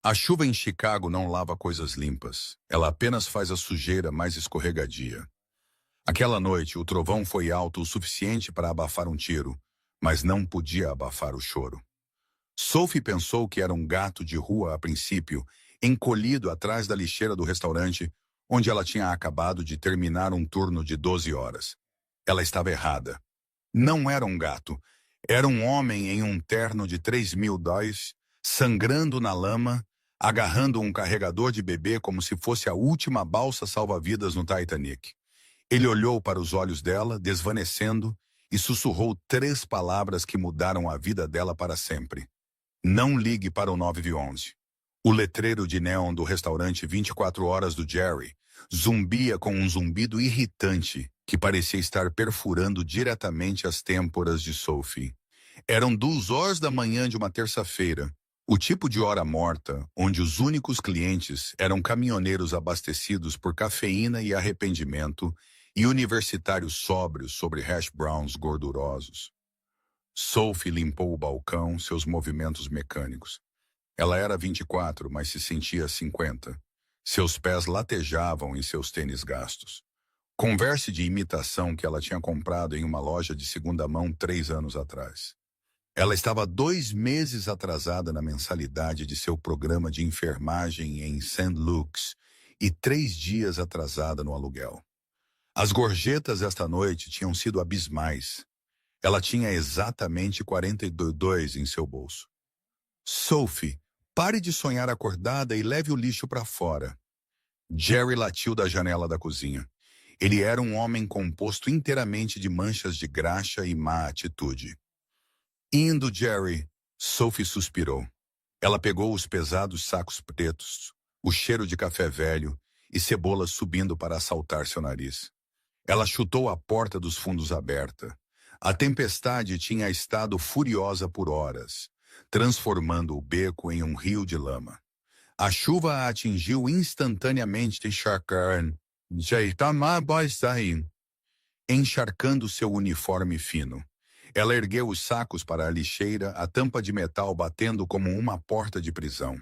A chuva em Chicago não lava coisas limpas. Ela apenas faz a sujeira mais escorregadia. Aquela noite, o trovão foi alto o suficiente para abafar um tiro, mas não podia abafar o choro. Sophie pensou que era um gato de rua a princípio, encolhido atrás da lixeira do restaurante, onde ela tinha acabado de terminar um turno de 12 horas. Ela estava errada. Não era um gato. Era um homem em um terno de $3.000, sangrando na lama, agarrando um carregador de bebê como se fosse a última balsa salva-vidas no Titanic. Ele olhou para os olhos dela, desvanecendo, e sussurrou 3 palavras que mudaram a vida dela para sempre. Não ligue para o 911. O letreiro de neon do restaurante 24 horas do Jerry zumbia com um zumbido irritante que parecia estar perfurando diretamente as têmporas de Sophie. Eram 2 horas da manhã de uma terça-feira, o tipo de hora morta onde os únicos clientes eram caminhoneiros abastecidos por cafeína e arrependimento e universitários sóbrios sobre hash browns gordurosos. Sophie limpou o balcão, seus movimentos mecânicos. Ela era 24, mas se sentia 50. Seus pés latejavam em seus tênis gastos. Converse de imitação que ela tinha comprado em uma loja de segunda mão 3 anos atrás. Ela estava 2 meses atrasada na mensalidade de seu programa de enfermagem em St. Luke's e 3 dias atrasada no aluguel. As gorjetas esta noite tinham sido abismais. Ela tinha exatamente 42 em seu bolso. Sophie, pare de sonhar acordada e leve o lixo para fora. Jerry latiu da janela da cozinha. Ele era um homem composto inteiramente de manchas de graxa e má atitude. Indo, Jerry, Sophie suspirou. Ela pegou os pesados sacos pretos, o cheiro de café velho e cebolas subindo para assaltar seu nariz. Ela chutou a porta dos fundos aberta. A tempestade tinha estado furiosa por horas, transformando o beco em um rio de lama. A chuva a atingiu instantaneamente encharcando seu uniforme fino. Ela ergueu os sacos para a lixeira, a tampa de metal batendo como uma porta de prisão.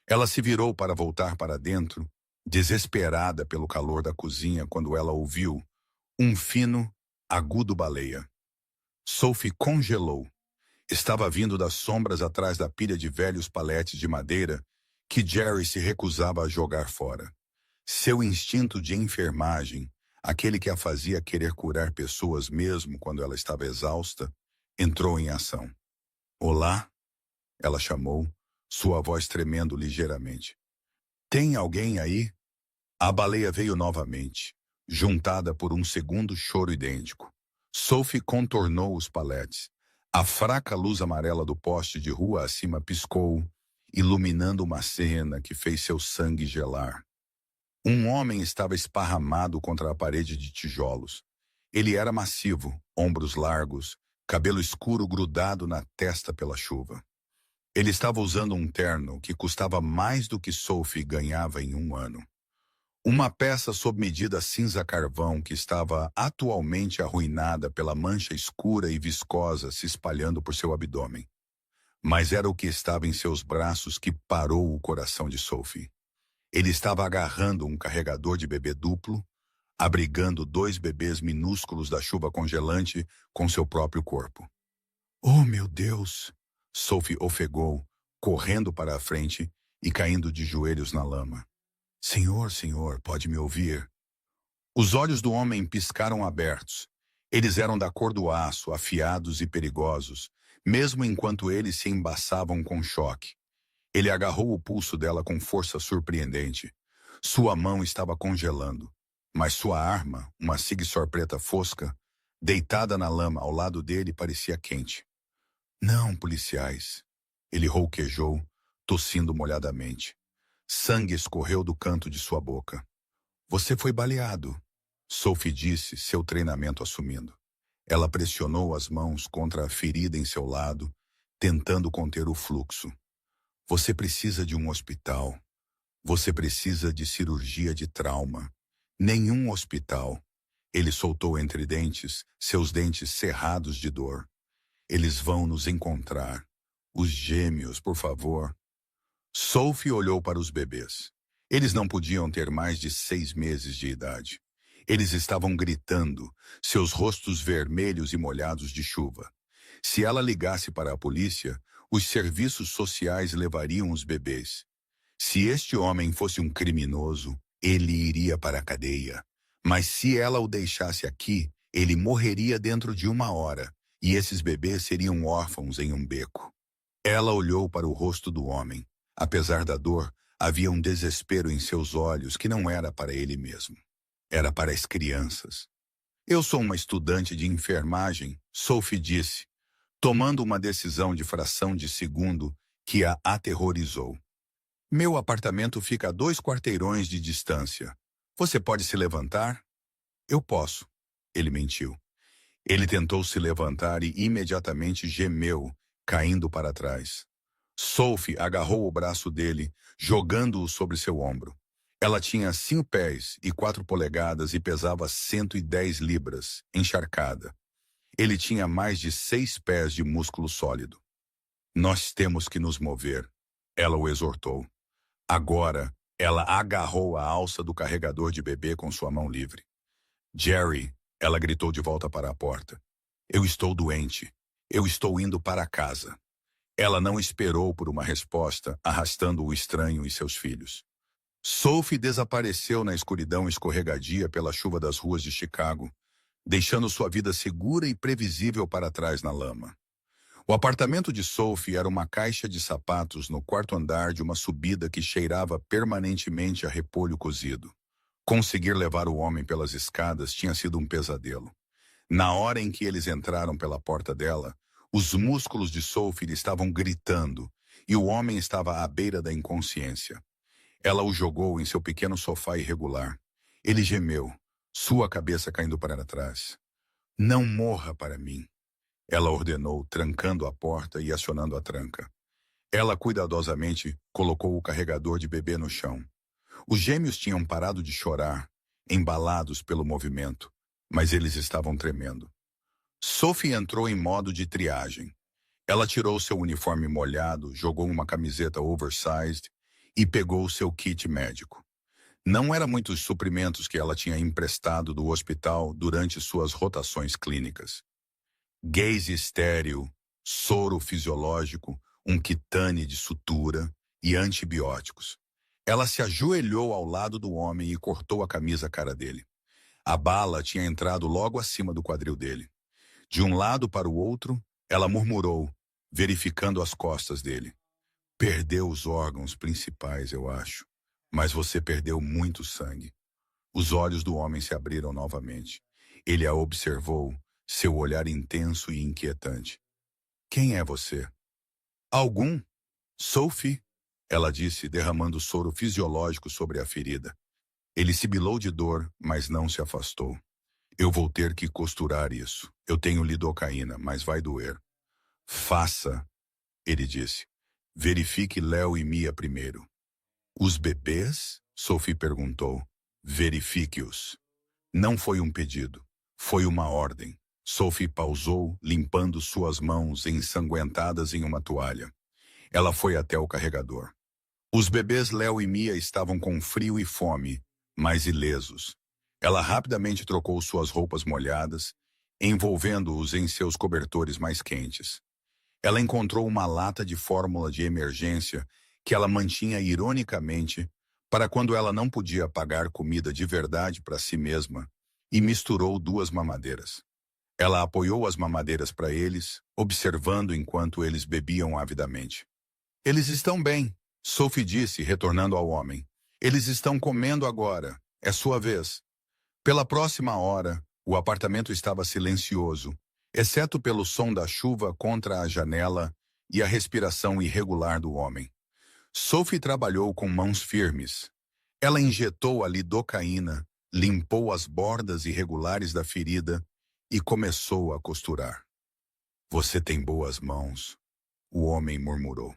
Ela se virou para voltar para dentro, desesperada pelo calor da cozinha quando ela ouviu um fino, agudo baleia. Sophie congelou. Estava vindo das sombras atrás da pilha de velhos paletes de madeira que Jerry se recusava a jogar fora. Seu instinto de enfermagem, aquele que a fazia querer curar pessoas mesmo quando ela estava exausta, entrou em ação. Olá? Ela chamou, sua voz tremendo ligeiramente. Tem alguém aí? A baleia veio novamente, juntada por um segundo choro idêntico. Sophie contornou os paletes. A fraca luz amarela do poste de rua acima piscou, iluminando uma cena que fez seu sangue gelar. Um homem estava esparramado contra a parede de tijolos. Ele era massivo, ombros largos, cabelo escuro grudado na testa pela chuva. Ele estava usando um terno que custava mais do que Sophie ganhava em um ano. Uma peça sob medida cinza-carvão que estava atualmente arruinada pela mancha escura e viscosa se espalhando por seu abdômen. Mas era o que estava em seus braços que parou o coração de Sophie. Ele estava agarrando um carregador de bebê duplo, abrigando 2 bebês minúsculos da chuva congelante com seu próprio corpo. Oh, meu Deus! Sophie ofegou, correndo para a frente e caindo de joelhos na lama. Senhor, pode me ouvir? Os olhos do homem piscaram abertos. Eles eram da cor do aço, afiados e perigosos, mesmo enquanto eles se embaçavam com choque. Ele agarrou o pulso dela com força surpreendente. Sua mão estava congelando, mas sua arma, uma Sig-Sauer preta fosca, deitada na lama ao lado dele, parecia quente. Não, policiais. Ele rouquejou, tossindo molhadamente. Sangue escorreu do canto de sua boca. Você foi baleado, Sophie disse, seu treinamento assumindo. Ela pressionou as mãos contra a ferida em seu lado, tentando conter o fluxo. Você precisa de um hospital. Você precisa de cirurgia de trauma. Nenhum hospital. Ele soltou entre dentes, seus dentes cerrados de dor. Eles vão nos encontrar. Os gêmeos, por favor. Sophie olhou para os bebês. Eles não podiam ter mais de 6 meses de idade. Eles estavam gritando, seus rostos vermelhos e molhados de chuva. Se ela ligasse para a polícia, os serviços sociais levariam os bebês. Se este homem fosse um criminoso, ele iria para a cadeia. Mas se ela o deixasse aqui, ele morreria dentro de 1 hora, e esses bebês seriam órfãos em um beco. Ela olhou para o rosto do homem. Apesar da dor, havia um desespero em seus olhos que não era para ele mesmo. Era para as crianças. Eu sou uma estudante de enfermagem, Sophie disse, tomando uma decisão de fração de segundo que a aterrorizou. Meu apartamento fica a 2 quarteirões de distância. Você pode se levantar? Eu posso. Ele mentiu. Ele tentou se levantar e imediatamente gemeu, caindo para trás. Sophie agarrou o braço dele, jogando-o sobre seu ombro. Ela tinha 5 pés e 4 polegadas e pesava 110 libras, encharcada. Ele tinha mais de 6 pés de músculo sólido. Nós temos que nos mover, ela o exortou. Agora, ela agarrou a alça do carregador de bebê com sua mão livre. Jerry, ela gritou de volta para a porta. Eu estou doente. Eu estou indo para casa. Ela não esperou por uma resposta, arrastando o estranho e seus filhos. Sophie desapareceu na escuridão escorregadia pela chuva das ruas de Chicago, deixando sua vida segura e previsível para trás na lama. O apartamento de Sophie era uma caixa de sapatos no 4º andar de uma subida que cheirava permanentemente a repolho cozido. Conseguir levar o homem pelas escadas tinha sido um pesadelo. Na hora em que eles entraram pela porta dela, os músculos de Sophie estavam gritando e o homem estava à beira da inconsciência. Ela o jogou em seu pequeno sofá irregular. Ele gemeu, sua cabeça caindo para trás. Não morra para mim, ela ordenou, trancando a porta e acionando a tranca. Ela cuidadosamente colocou o carregador de bebê no chão. Os gêmeos tinham parado de chorar, embalados pelo movimento, mas eles estavam tremendo. Sophie entrou em modo de triagem. Ela tirou seu uniforme molhado, jogou uma camiseta oversized e pegou seu kit médico. Não eram muitos suprimentos que ela tinha emprestado do hospital durante suas rotações clínicas. Gaze estéril, soro fisiológico, um quitane de sutura e antibióticos. Ela se ajoelhou ao lado do homem e cortou a camisa cara dele. A bala tinha entrado logo acima do quadril dele. De um lado para o outro, ela murmurou, verificando as costas dele. Perdeu os órgãos principais, eu acho. Mas você perdeu muito sangue. Os olhos do homem se abriram novamente. Ele a observou, seu olhar intenso e inquietante. Quem é você? Algum? Sophie? Ela disse, derramando soro fisiológico sobre a ferida. Ele sibilou de dor, mas não se afastou. Eu vou ter que costurar isso. Eu tenho lidocaína, mas vai doer. Faça, ele disse. Verifique Léo e Mia primeiro. Os bebês? Sophie perguntou. Verifique-os. Não foi um pedido. Foi uma ordem. Sophie pausou, limpando suas mãos ensanguentadas em uma toalha. Ela foi até o carregador. Os bebês Léo e Mia estavam com frio e fome, mas ilesos. Ela rapidamente trocou suas roupas molhadas, envolvendo-os em seus cobertores mais quentes. Ela encontrou uma lata de fórmula de emergência que ela mantinha ironicamente para quando ela não podia pagar comida de verdade para si mesma e misturou 2 mamadeiras. Ela apoiou as mamadeiras para eles, observando enquanto eles bebiam avidamente. Eles estão bem, Sophie disse, retornando ao homem. Eles estão comendo agora. É sua vez. Pela próxima hora, o apartamento estava silencioso, exceto pelo som da chuva contra a janela e a respiração irregular do homem. Sophie trabalhou com mãos firmes. Ela injetou a lidocaína, limpou as bordas irregulares da ferida e começou a costurar. Você tem boas mãos, o homem murmurou.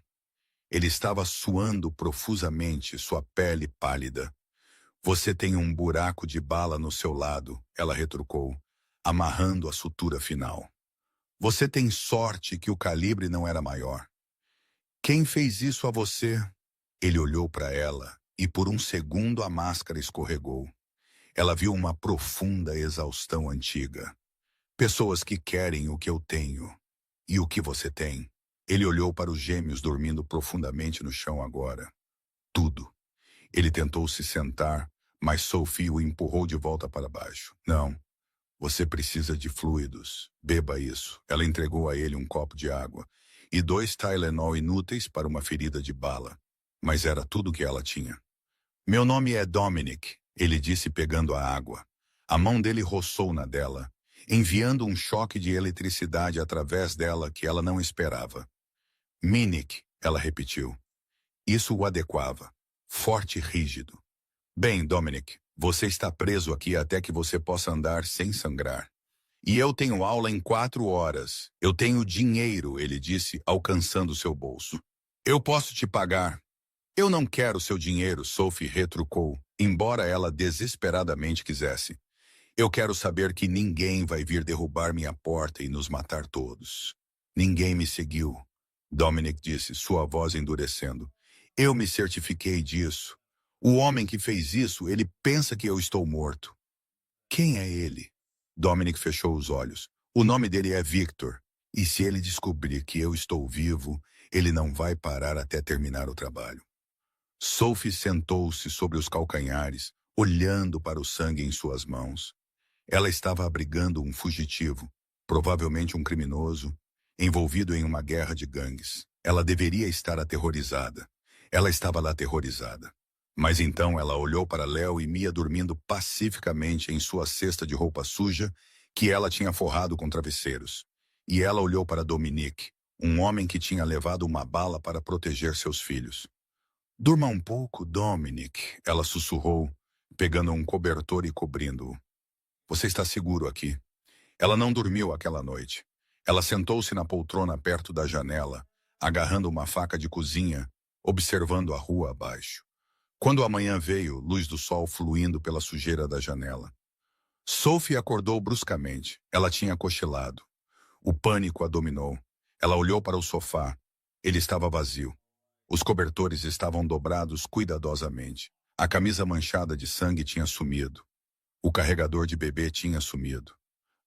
Ele estava suando profusamente, sua pele pálida. Você tem um buraco de bala no seu lado, ela retrucou, amarrando a sutura final. Você tem sorte que o calibre não era maior. Quem fez isso a você? Ele olhou para ela e por um segundo a máscara escorregou. Ela viu uma profunda exaustão antiga. Pessoas que querem o que eu tenho. E o que você tem? Ele olhou para os gêmeos dormindo profundamente no chão agora. Tudo. Ele tentou se sentar, mas Sophie o empurrou de volta para baixo. Não. Você precisa de fluidos. Beba isso. Ela entregou a ele um copo de água e 2 Tylenol inúteis para uma ferida de bala. Mas era tudo o que ela tinha. Meu nome é Dominic, ele disse pegando a água. A mão dele roçou na dela, enviando um choque de eletricidade através dela que ela não esperava. Minnick, ela repetiu. Isso o adequava. Forte e rígido. Bem, Dominic, você está preso aqui até que você possa andar sem sangrar. E eu tenho aula em 4 horas. Eu tenho dinheiro, ele disse, alcançando seu bolso. Eu posso te pagar. Eu não quero seu dinheiro, Sophie retrucou, embora ela desesperadamente quisesse. Eu quero saber que ninguém vai vir derrubar minha porta e nos matar todos. Ninguém me seguiu, Dominic disse, sua voz endurecendo. Eu me certifiquei disso. O homem que fez isso, ele pensa que eu estou morto. Quem é ele? Dominic fechou os olhos. O nome dele é Victor. E se ele descobrir que eu estou vivo, ele não vai parar até terminar o trabalho. Sophie sentou-se sobre os calcanhares, olhando para o sangue em suas mãos. Ela estava abrigando um fugitivo, provavelmente um criminoso, envolvido em uma guerra de gangues. Ela deveria estar aterrorizada. Ela estava lá aterrorizada. Mas então ela olhou para Léo e Mia dormindo pacificamente em sua cesta de roupa suja que ela tinha forrado com travesseiros. E ela olhou para Dominique, um homem que tinha levado uma bala para proteger seus filhos. Durma um pouco, Dominic, ela sussurrou, pegando um cobertor e cobrindo-o. Você está seguro aqui. Ela não dormiu aquela noite. Ela sentou-se na poltrona perto da janela, agarrando uma faca de cozinha, observando a rua abaixo. Quando a manhã veio, luz do sol fluindo pela sujeira da janela. Sophie acordou bruscamente. Ela tinha cochilado. O pânico a dominou. Ela olhou para o sofá. Ele estava vazio. Os cobertores estavam dobrados cuidadosamente. A camisa manchada de sangue tinha sumido. O carregador de bebê tinha sumido.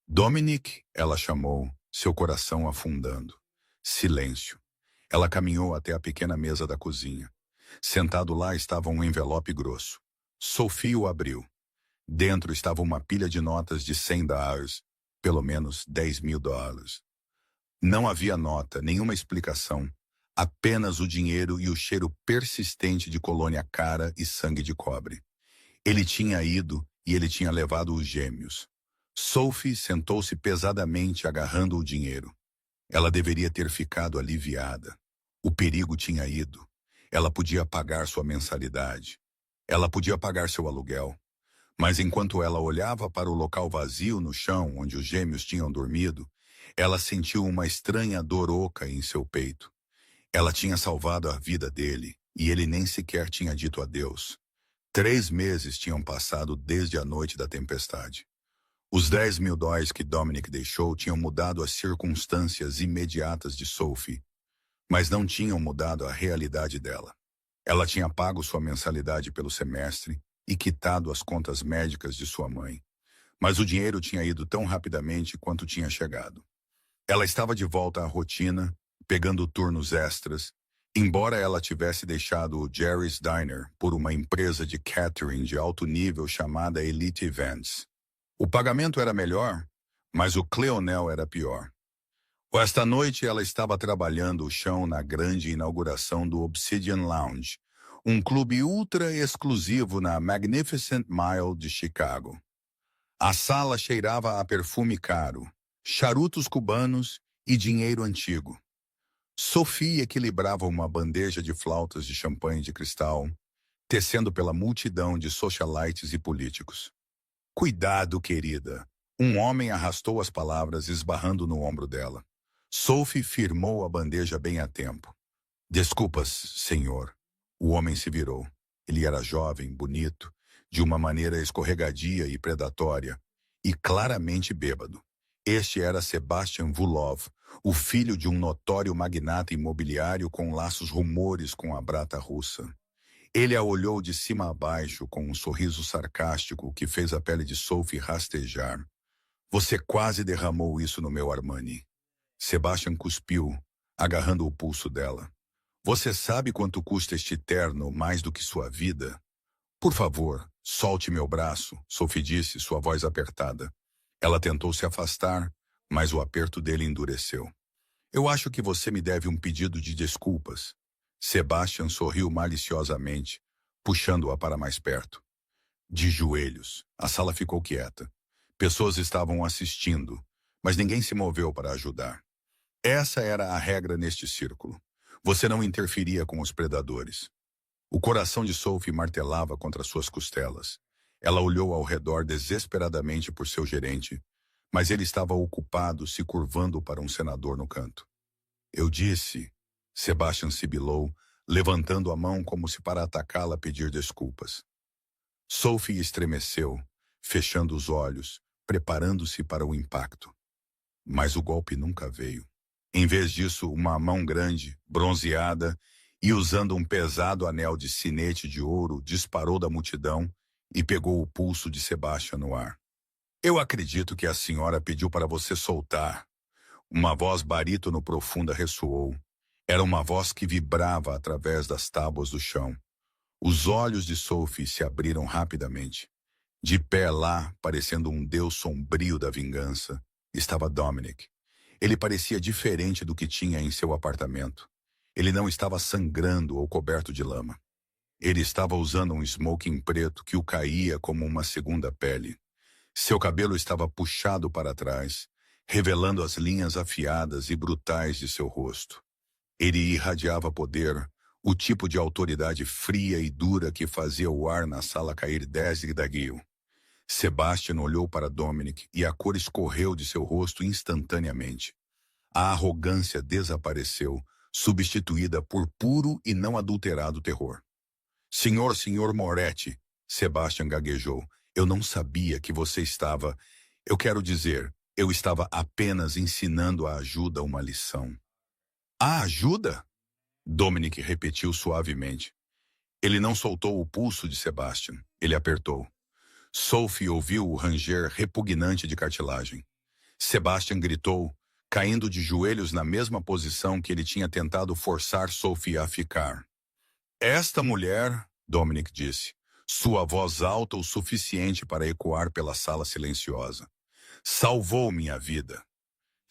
Dominic, ela chamou, seu coração afundando. Silêncio. Ela caminhou até a pequena mesa da cozinha. Sentado lá estava um envelope grosso. Sophie o abriu. Dentro estava uma pilha de notas de $100, pelo menos $10.000. Não havia nota, nenhuma explicação. Apenas o dinheiro e o cheiro persistente de colônia cara e sangue de cobre. Ele tinha ido e ele tinha levado os gêmeos. Sophie sentou-se pesadamente agarrando o dinheiro. Ela deveria ter ficado aliviada. O perigo tinha ido. Ela podia pagar sua mensalidade. Ela podia pagar seu aluguel. Mas enquanto ela olhava para o local vazio no chão onde os gêmeos tinham dormido, ela sentiu uma estranha dor oca em seu peito. Ela tinha salvado a vida dele, e ele nem sequer tinha dito adeus. 3 meses tinham passado desde a noite da tempestade. Os $10.000 que Dominic deixou tinham mudado as circunstâncias imediatas de Sophie, mas não tinham mudado a realidade dela. Ela tinha pago sua mensalidade pelo semestre e quitado as contas médicas de sua mãe, mas o dinheiro tinha ido tão rapidamente quanto tinha chegado. Ela estava de volta à rotina, pegando turnos extras, embora ela tivesse deixado o Jerry's Diner por uma empresa de catering de alto nível chamada Elite Events. O pagamento era melhor, mas o Cleonel era pior. Esta noite ela estava trabalhando o chão na grande inauguração do Obsidian Lounge, um clube ultra exclusivo na Magnificent Mile de Chicago. A sala cheirava a perfume caro, charutos cubanos e dinheiro antigo. Sophie equilibrava uma bandeja de flautas de champanhe de cristal, tecendo pela multidão de socialites e políticos. Cuidado, querida. Um homem arrastou as palavras esbarrando no ombro dela. Sophie firmou a bandeja bem a tempo. Desculpas, senhor. O homem se virou. Ele era jovem, bonito, de uma maneira escorregadia e predatória, e claramente bêbado. Este era Sebastian Vulov, o filho de um notório magnata imobiliário com laços rumores com a brata russa. Ele a olhou de cima a baixo com um sorriso sarcástico que fez a pele de Sophie rastejar. Você quase derramou isso no meu Armani. Sebastian cuspiu, agarrando o pulso dela. Você sabe quanto custa este terno mais do que sua vida? Por favor, solte meu braço, Sophie disse, sua voz apertada. Ela tentou se afastar, mas o aperto dele endureceu. Eu acho que você me deve um pedido de desculpas. Sebastian sorriu maliciosamente, puxando-a para mais perto. De joelhos, a sala ficou quieta. Pessoas estavam assistindo, mas ninguém se moveu para ajudar. Essa era a regra neste círculo. Você não interferia com os predadores. O coração de Sophie martelava contra suas costelas. Ela olhou ao redor desesperadamente por seu gerente, mas ele estava ocupado se curvando para um senador no canto. Eu disse, Sebastian sibilou, levantando a mão como se para atacá-la pedir desculpas. Sophie estremeceu, fechando os olhos, preparando-se para o impacto. Mas o golpe nunca veio. Em vez disso, uma mão grande, bronzeada e usando um pesado anel de sinete de ouro, disparou da multidão e pegou o pulso de Sebastian no ar. Eu acredito que a senhora pediu para você soltar. Uma voz barítono profunda ressoou. Era uma voz que vibrava através das tábuas do chão. Os olhos de Sophie se abriram rapidamente. De pé lá, parecendo um deus sombrio da vingança, estava Dominic. Ele parecia diferente do que tinha em seu apartamento. Ele não estava sangrando ou coberto de lama. Ele estava usando um smoking preto que o caía como uma segunda pele. Seu cabelo estava puxado para trás, revelando as linhas afiadas e brutais de seu rosto. Ele irradiava poder, o tipo de autoridade fria e dura que fazia o ar na sala cair desde-guio. Sebastian olhou para Dominic e a cor escorreu de seu rosto instantaneamente. A arrogância desapareceu, substituída por puro e não adulterado terror. Senhor Moretti, Sebastian gaguejou, eu não sabia que você estava... Eu quero dizer, eu estava apenas ensinando a ajuda uma lição. A ajuda? Dominic repetiu suavemente. Ele não soltou o pulso de Sebastian, ele apertou. Sophie ouviu o ranger repugnante de cartilagem. Sebastian gritou, caindo de joelhos na mesma posição que ele tinha tentado forçar Sophie a ficar. Esta mulher, Dominic disse, sua voz alta o suficiente para ecoar pela sala silenciosa, salvou minha vida.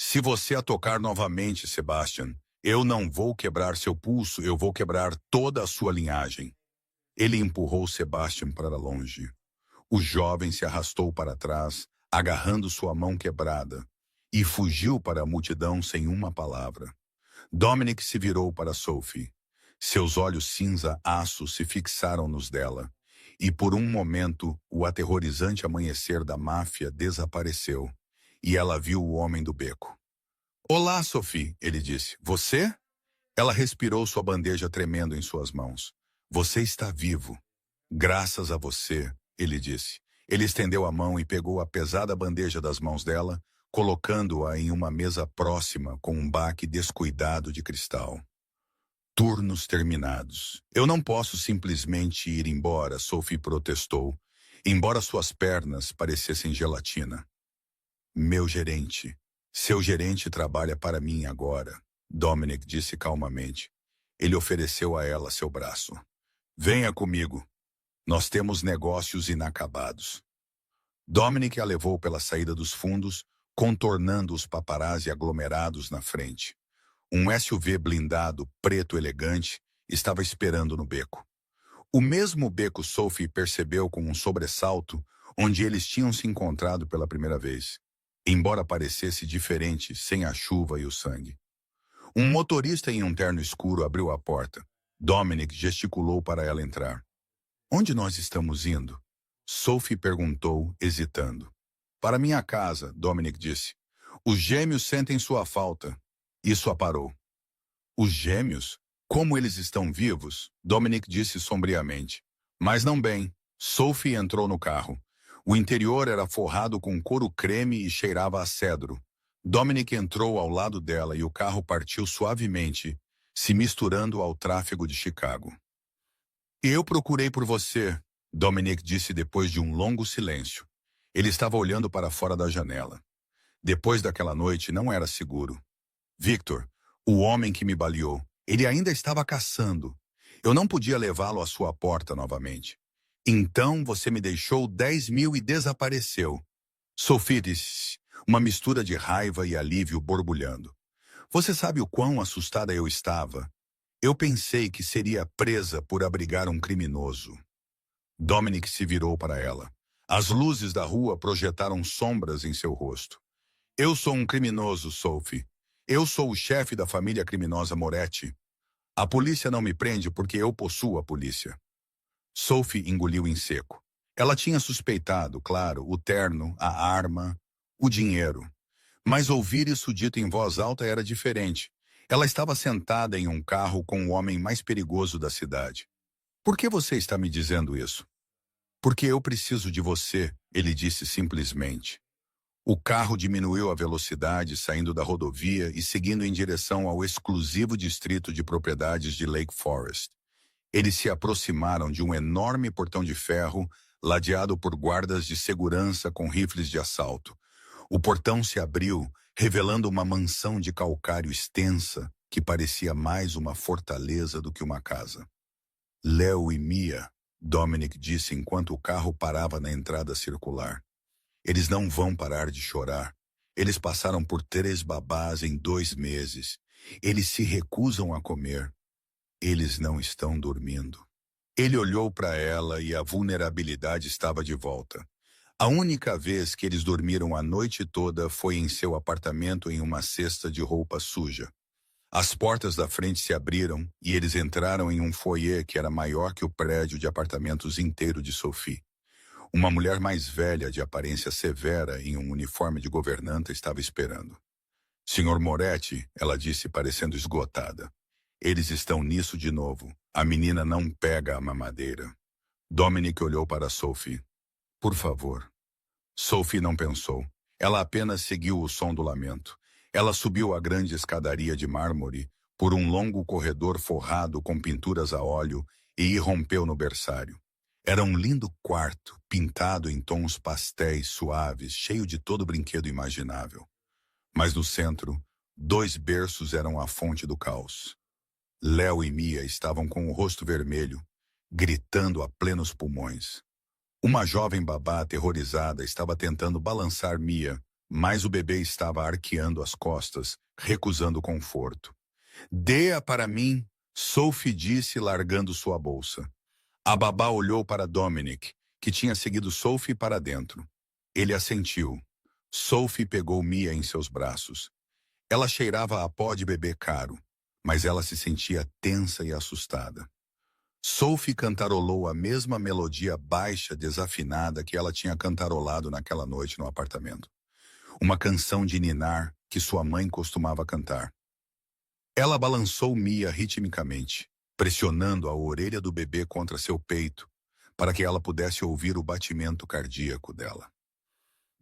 Se você a tocar novamente, Sebastian, eu não vou quebrar seu pulso, eu vou quebrar toda a sua linhagem. Ele empurrou Sebastian para longe. O jovem se arrastou para trás, agarrando sua mão quebrada, e fugiu para a multidão sem uma palavra. Dominic se virou para Sophie. Seus olhos cinza-aço se fixaram nos dela, e por um momento o aterrorizante amanhecer da máfia desapareceu, e ela viu o homem do beco. Olá, Sophie, ele disse. Você? Ela respirou sua bandeja tremendo em suas mãos. Você está vivo. Graças a você, ele disse. Ele estendeu a mão e pegou a pesada bandeja das mãos dela, colocando-a em uma mesa próxima com um baque descuidado de cristal. Turnos terminados. Eu não posso simplesmente ir embora, Sophie protestou, embora suas pernas parecessem gelatina. Meu gerente. Seu gerente trabalha para mim agora, Dominic disse calmamente. Ele ofereceu a ela seu braço. Venha comigo. Nós temos negócios inacabados. Dominic a levou pela saída dos fundos, contornando os paparazzi aglomerados na frente. Um SUV blindado, preto elegante, estava esperando no beco. O mesmo beco Sophie percebeu com um sobressalto onde eles tinham se encontrado pela primeira vez, embora parecesse diferente sem a chuva e o sangue. Um motorista em um terno escuro abriu a porta. Dominic gesticulou para ela entrar. Onde nós estamos indo? Sophie perguntou, hesitando. Para minha casa, Dominic disse. Os gêmeos sentem sua falta. Isso a parou. Os gêmeos? Como eles estão vivos? Dominic disse sombriamente. Mas não bem. Sophie entrou no carro. O interior era forrado com couro creme e cheirava a cedro. Dominic entrou ao lado dela e o carro partiu suavemente, se misturando ao tráfego de Chicago. Eu procurei por você, Dominic disse depois de um longo silêncio. Ele estava olhando para fora da janela. Depois daquela noite, não era seguro. Victor, o homem que me baleou, ele ainda estava caçando. Eu não podia levá-lo à sua porta novamente. Então você me deixou 10.000 e desapareceu. Sophie disse, uma mistura de raiva e alívio borbulhando. Você sabe o quão assustada eu estava? Eu pensei que seria presa por abrigar um criminoso. Dominic se virou para ela. As luzes da rua projetaram sombras em seu rosto. Eu sou um criminoso, Sophie. Eu sou o chefe da família criminosa Moretti. A polícia não me prende porque eu possuo a polícia. Sophie engoliu em seco. Ela tinha suspeitado, claro, o terno, a arma, o dinheiro. Mas ouvir isso dito em voz alta era diferente. Ela estava sentada em um carro com o homem mais perigoso da cidade. Por que você está me dizendo isso? Porque eu preciso de você, ele disse simplesmente. O carro diminuiu a velocidade, saindo da rodovia e seguindo em direção ao exclusivo distrito de propriedades de Lake Forest. Eles se aproximaram de um enorme portão de ferro, ladeado por guardas de segurança com rifles de assalto. O portão se abriu, revelando uma mansão de calcário extensa, que parecia mais uma fortaleza do que uma casa. Léo e Mia, Dominic disse enquanto o carro parava na entrada circular. Eles não vão parar de chorar. Eles passaram por 3 babás em 2 meses. Eles se recusam a comer. Eles não estão dormindo. Ele olhou para ela e a vulnerabilidade estava de volta. A única vez que eles dormiram a noite toda foi em seu apartamento em uma cesta de roupa suja. As portas da frente se abriram e eles entraram em um foyer que era maior que o prédio de apartamentos inteiro de Sophie. Uma mulher mais velha, de aparência severa, em um uniforme de governanta, estava esperando. Senhor Moretti, ela disse, parecendo esgotada. Eles estão nisso de novo. A menina não pega a mamadeira. Dominic olhou para Sophie. Por favor. Sophie não pensou. Ela apenas seguiu o som do lamento. Ela subiu a grande escadaria de mármore, por um longo corredor forrado com pinturas a óleo, e irrompeu no berçário. Era um lindo quarto, pintado em tons pastéis suaves, cheio de todo brinquedo imaginável. Mas no centro, 2 berços eram a fonte do caos. Léo e Mia estavam com o rosto vermelho, gritando a plenos pulmões. Uma jovem babá aterrorizada estava tentando balançar Mia, mas o bebê estava arqueando as costas, recusando conforto. Dê-a para mim, Sophie disse, largando sua bolsa. A babá olhou para Dominic, que tinha seguido Sophie para dentro. Ele assentiu. Sophie pegou Mia em seus braços. Ela cheirava a pó de bebê caro, mas ela se sentia tensa e assustada. Sophie cantarolou a mesma melodia baixa, desafinada que ela tinha cantarolado naquela noite no apartamento. Uma canção de ninar que sua mãe costumava cantar. Ela balançou Mia ritmicamente, pressionando a orelha do bebê contra seu peito, para que ela pudesse ouvir o batimento cardíaco dela.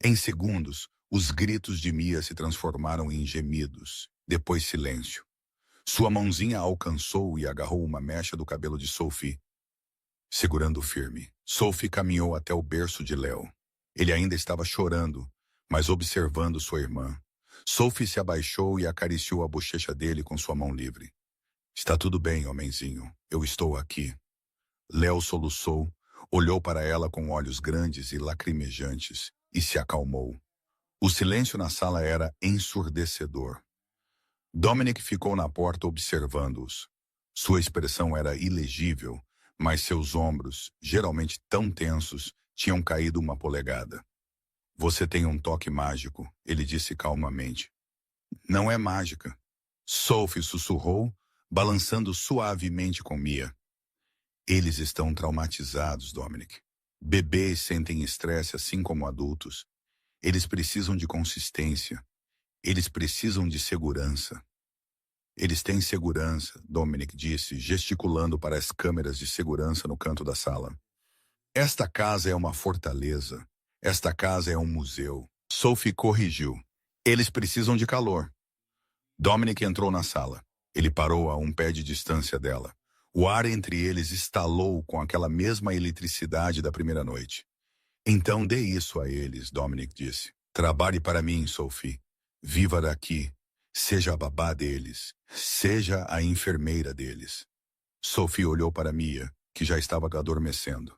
Em segundos, os gritos de Mia se transformaram em gemidos, depois silêncio. Sua mãozinha alcançou e agarrou uma mecha do cabelo de Sophie. Segurando firme, Sophie caminhou até o berço de Léo. Ele ainda estava chorando, mas observando sua irmã. Sophie se abaixou e acariciou a bochecha dele com sua mão livre. Está tudo bem, homenzinho. Eu estou aqui. Léo soluçou, olhou para ela com olhos grandes e lacrimejantes e se acalmou. O silêncio na sala era ensurdecedor. Dominic ficou na porta observando-os. Sua expressão era ilegível, mas seus ombros, geralmente tão tensos, tinham caído 1 polegada. Você tem um toque mágico, ele disse calmamente. Não é mágica. Sophie sussurrou, balançando suavemente com Mia. Eles estão traumatizados, Dominic. Bebês sentem estresse assim como adultos. Eles precisam de consistência. Eles precisam de segurança. Eles têm segurança, Dominic disse, gesticulando para as câmeras de segurança no canto da sala. Esta casa é uma fortaleza. Esta casa é um museu. Sophie corrigiu. Eles precisam de calor. Dominic entrou na sala. Ele parou a um pé de distância dela. O ar entre eles estalou com aquela mesma eletricidade da primeira noite. Então dê isso a eles, Dominic disse. Trabalhe para mim, Sophie. Viva daqui. Seja a babá deles. Seja a enfermeira deles. Sophie olhou para Mia, que já estava adormecendo.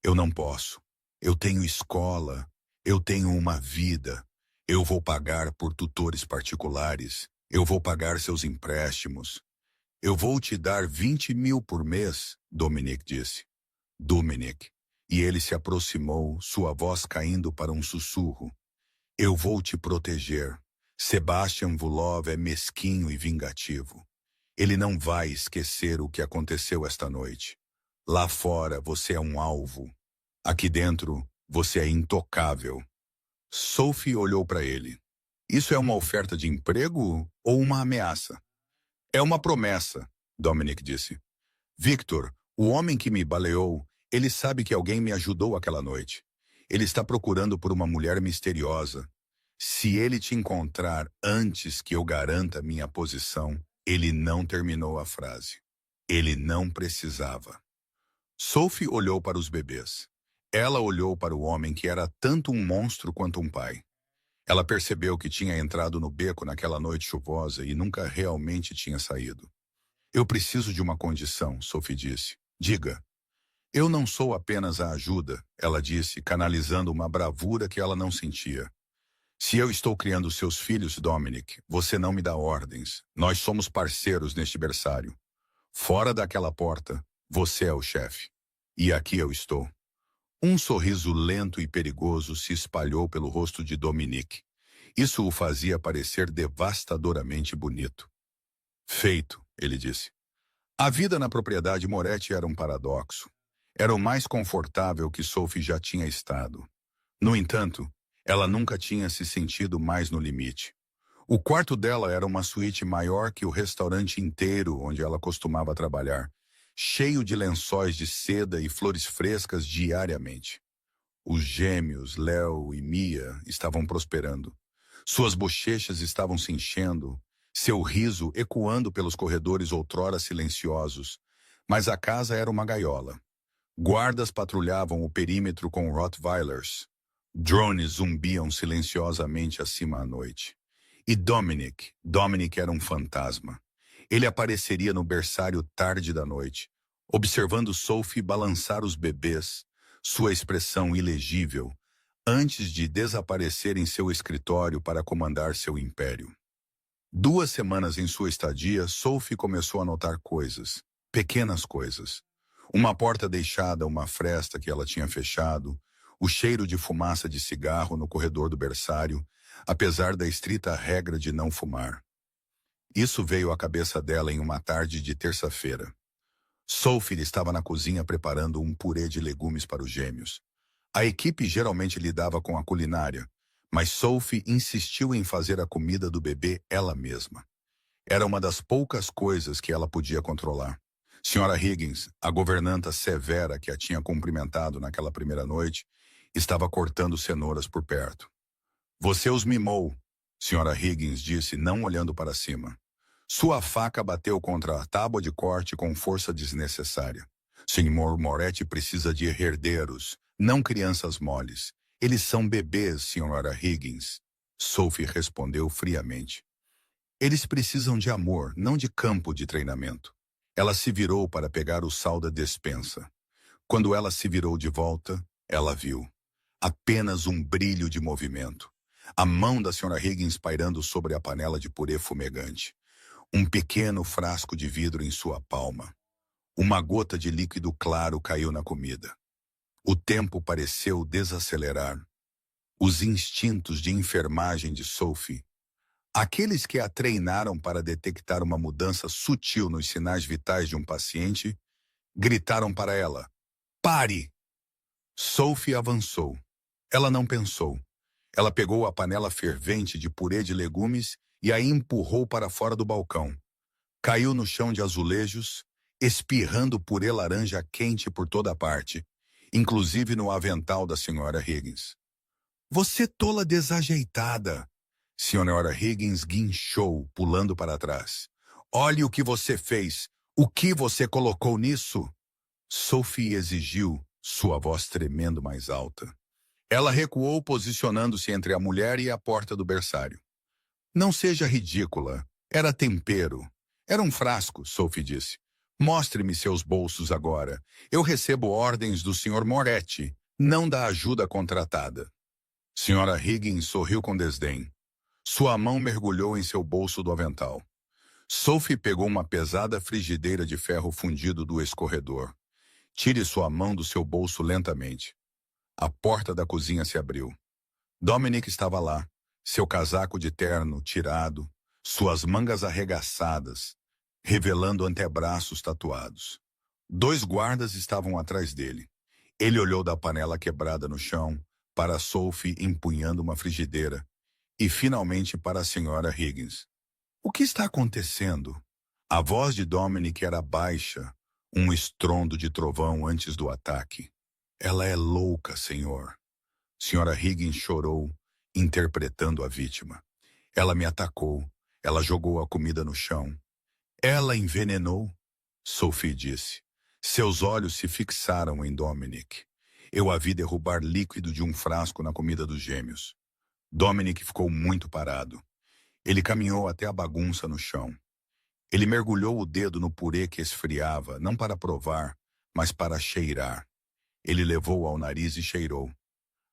Eu não posso. Eu tenho escola. Eu tenho uma vida. Eu vou pagar por tutores particulares. Eu vou pagar seus empréstimos. Eu vou te dar 20.000 por mês, Dominic disse. Dominic. E ele se aproximou, sua voz caindo para um sussurro. Eu vou te proteger. Sebastian Vulov é mesquinho e vingativo. Ele não vai esquecer o que aconteceu esta noite. Lá fora você é um alvo. Aqui dentro você é intocável. Sophie olhou para ele. Isso é uma oferta de emprego ou uma ameaça? É uma promessa, Dominic disse. Victor, o homem que me baleou, ele sabe que alguém me ajudou aquela noite. Ele está procurando por uma mulher misteriosa. Se ele te encontrar antes que eu garanta minha posição, ele não terminou a frase. Ele não precisava. Sophie olhou para os bebês. Ela olhou para o homem que era tanto um monstro quanto um pai. Ela percebeu que tinha entrado no beco naquela noite chuvosa e nunca realmente tinha saído. Eu preciso de uma condição, Sophie disse. Diga. Eu não sou apenas a ajuda, ela disse, canalizando uma bravura que ela não sentia. Se eu estou criando seus filhos, Dominic, você não me dá ordens. Nós somos parceiros neste berçário. Fora daquela porta, você é o chefe. E aqui eu estou. Um sorriso lento e perigoso se espalhou pelo rosto de Dominic. Isso o fazia parecer devastadoramente bonito. Feito, ele disse. A vida na propriedade Moretti era um paradoxo. Era o mais confortável que Sophie já tinha estado. No entanto, ela nunca tinha se sentido mais no limite. O quarto dela era uma suíte maior que o restaurante inteiro onde ela costumava trabalhar, cheio de lençóis de seda e flores frescas diariamente. Os gêmeos, Léo e Mia, estavam prosperando. Suas bochechas estavam se enchendo, seu riso ecoando pelos corredores outrora silenciosos, mas a casa era uma gaiola. Guardas patrulhavam o perímetro com Rottweilers. Drones zumbiam silenciosamente acima à noite. E Dominic era um fantasma. Ele apareceria no berçário tarde da noite, observando Sophie balançar os bebês, sua expressão ilegível, antes de desaparecer em seu escritório para comandar seu império. 2 semanas em sua estadia, Sophie começou a notar coisas, pequenas coisas. Uma porta deixada, uma fresta que ela tinha fechado, o cheiro de fumaça de cigarro no corredor do berçário, apesar da estrita regra de não fumar. Isso veio à cabeça dela em uma tarde de terça-feira. Sophie estava na cozinha preparando um purê de legumes para os gêmeos. A equipe geralmente lidava com a culinária, mas Sophie insistiu em fazer a comida do bebê ela mesma. Era uma das poucas coisas que ela podia controlar. Sra. Higgins, a governanta severa que a tinha cumprimentado naquela primeira noite, estava cortando cenouras por perto. Você os mimou, Sra. Higgins disse, não olhando para cima. Sua faca bateu contra a tábua de corte com força desnecessária. Sr. Moretti precisa de herdeiros, não crianças moles. Eles são bebês, Sra. Higgins. Sophie respondeu friamente. Eles precisam de amor, não de campo de treinamento. Ela se virou para pegar o sal da despensa. Quando ela se virou de volta, ela viu. Apenas um brilho de movimento. A mão da Sra. Higgins pairando sobre a panela de purê fumegante. Um pequeno frasco de vidro em sua palma. Uma gota de líquido claro caiu na comida. O tempo pareceu desacelerar. Os instintos de enfermagem de Sophie, aqueles que a treinaram para detectar uma mudança sutil nos sinais vitais de um paciente, gritaram para ela, pare! Sophie avançou. Ela não pensou. Ela pegou a panela fervente de purê de legumes e a empurrou para fora do balcão. Caiu no chão de azulejos, espirrando purê laranja quente por toda parte, inclusive no avental da Sra. Higgins. Você tola desajeitada! Sra. Higgins guinchou, pulando para trás. Olhe o que você fez! O que você colocou nisso? Sophie exigiu, sua voz tremendo mais alta. Ela recuou, posicionando-se entre a mulher e a porta do berçário. Não seja ridícula. Era tempero. Era um frasco, Sophie disse. Mostre-me seus bolsos agora. Eu recebo ordens do Sr. Moretti, não da ajuda contratada. Sra. Higgins sorriu com desdém. Sua mão mergulhou em seu bolso do avental. Sophie pegou uma pesada frigideira de ferro fundido do escorredor. Tire sua mão do seu bolso lentamente. A porta da cozinha se abriu. Dominic estava lá, seu casaco de terno tirado, suas mangas arregaçadas, revelando antebraços tatuados. 2 guardas estavam atrás dele. Ele olhou da panela quebrada no chão para Sophie empunhando uma frigideira e finalmente para a Sra. Higgins. O que está acontecendo? A voz de Dominic era baixa, um estrondo de trovão antes do ataque. Ela é louca, senhor. Sra. Higgins chorou, interpretando a vítima. Ela me atacou. Ela jogou a comida no chão. Ela envenenou? Sophie disse. Seus olhos se fixaram em Dominic. Eu a vi derrubar líquido de um frasco na comida dos gêmeos. Dominic ficou muito parado. Ele caminhou até a bagunça no chão. Ele mergulhou o dedo no purê que esfriava, não para provar, mas para cheirar. Ele levou ao nariz e cheirou.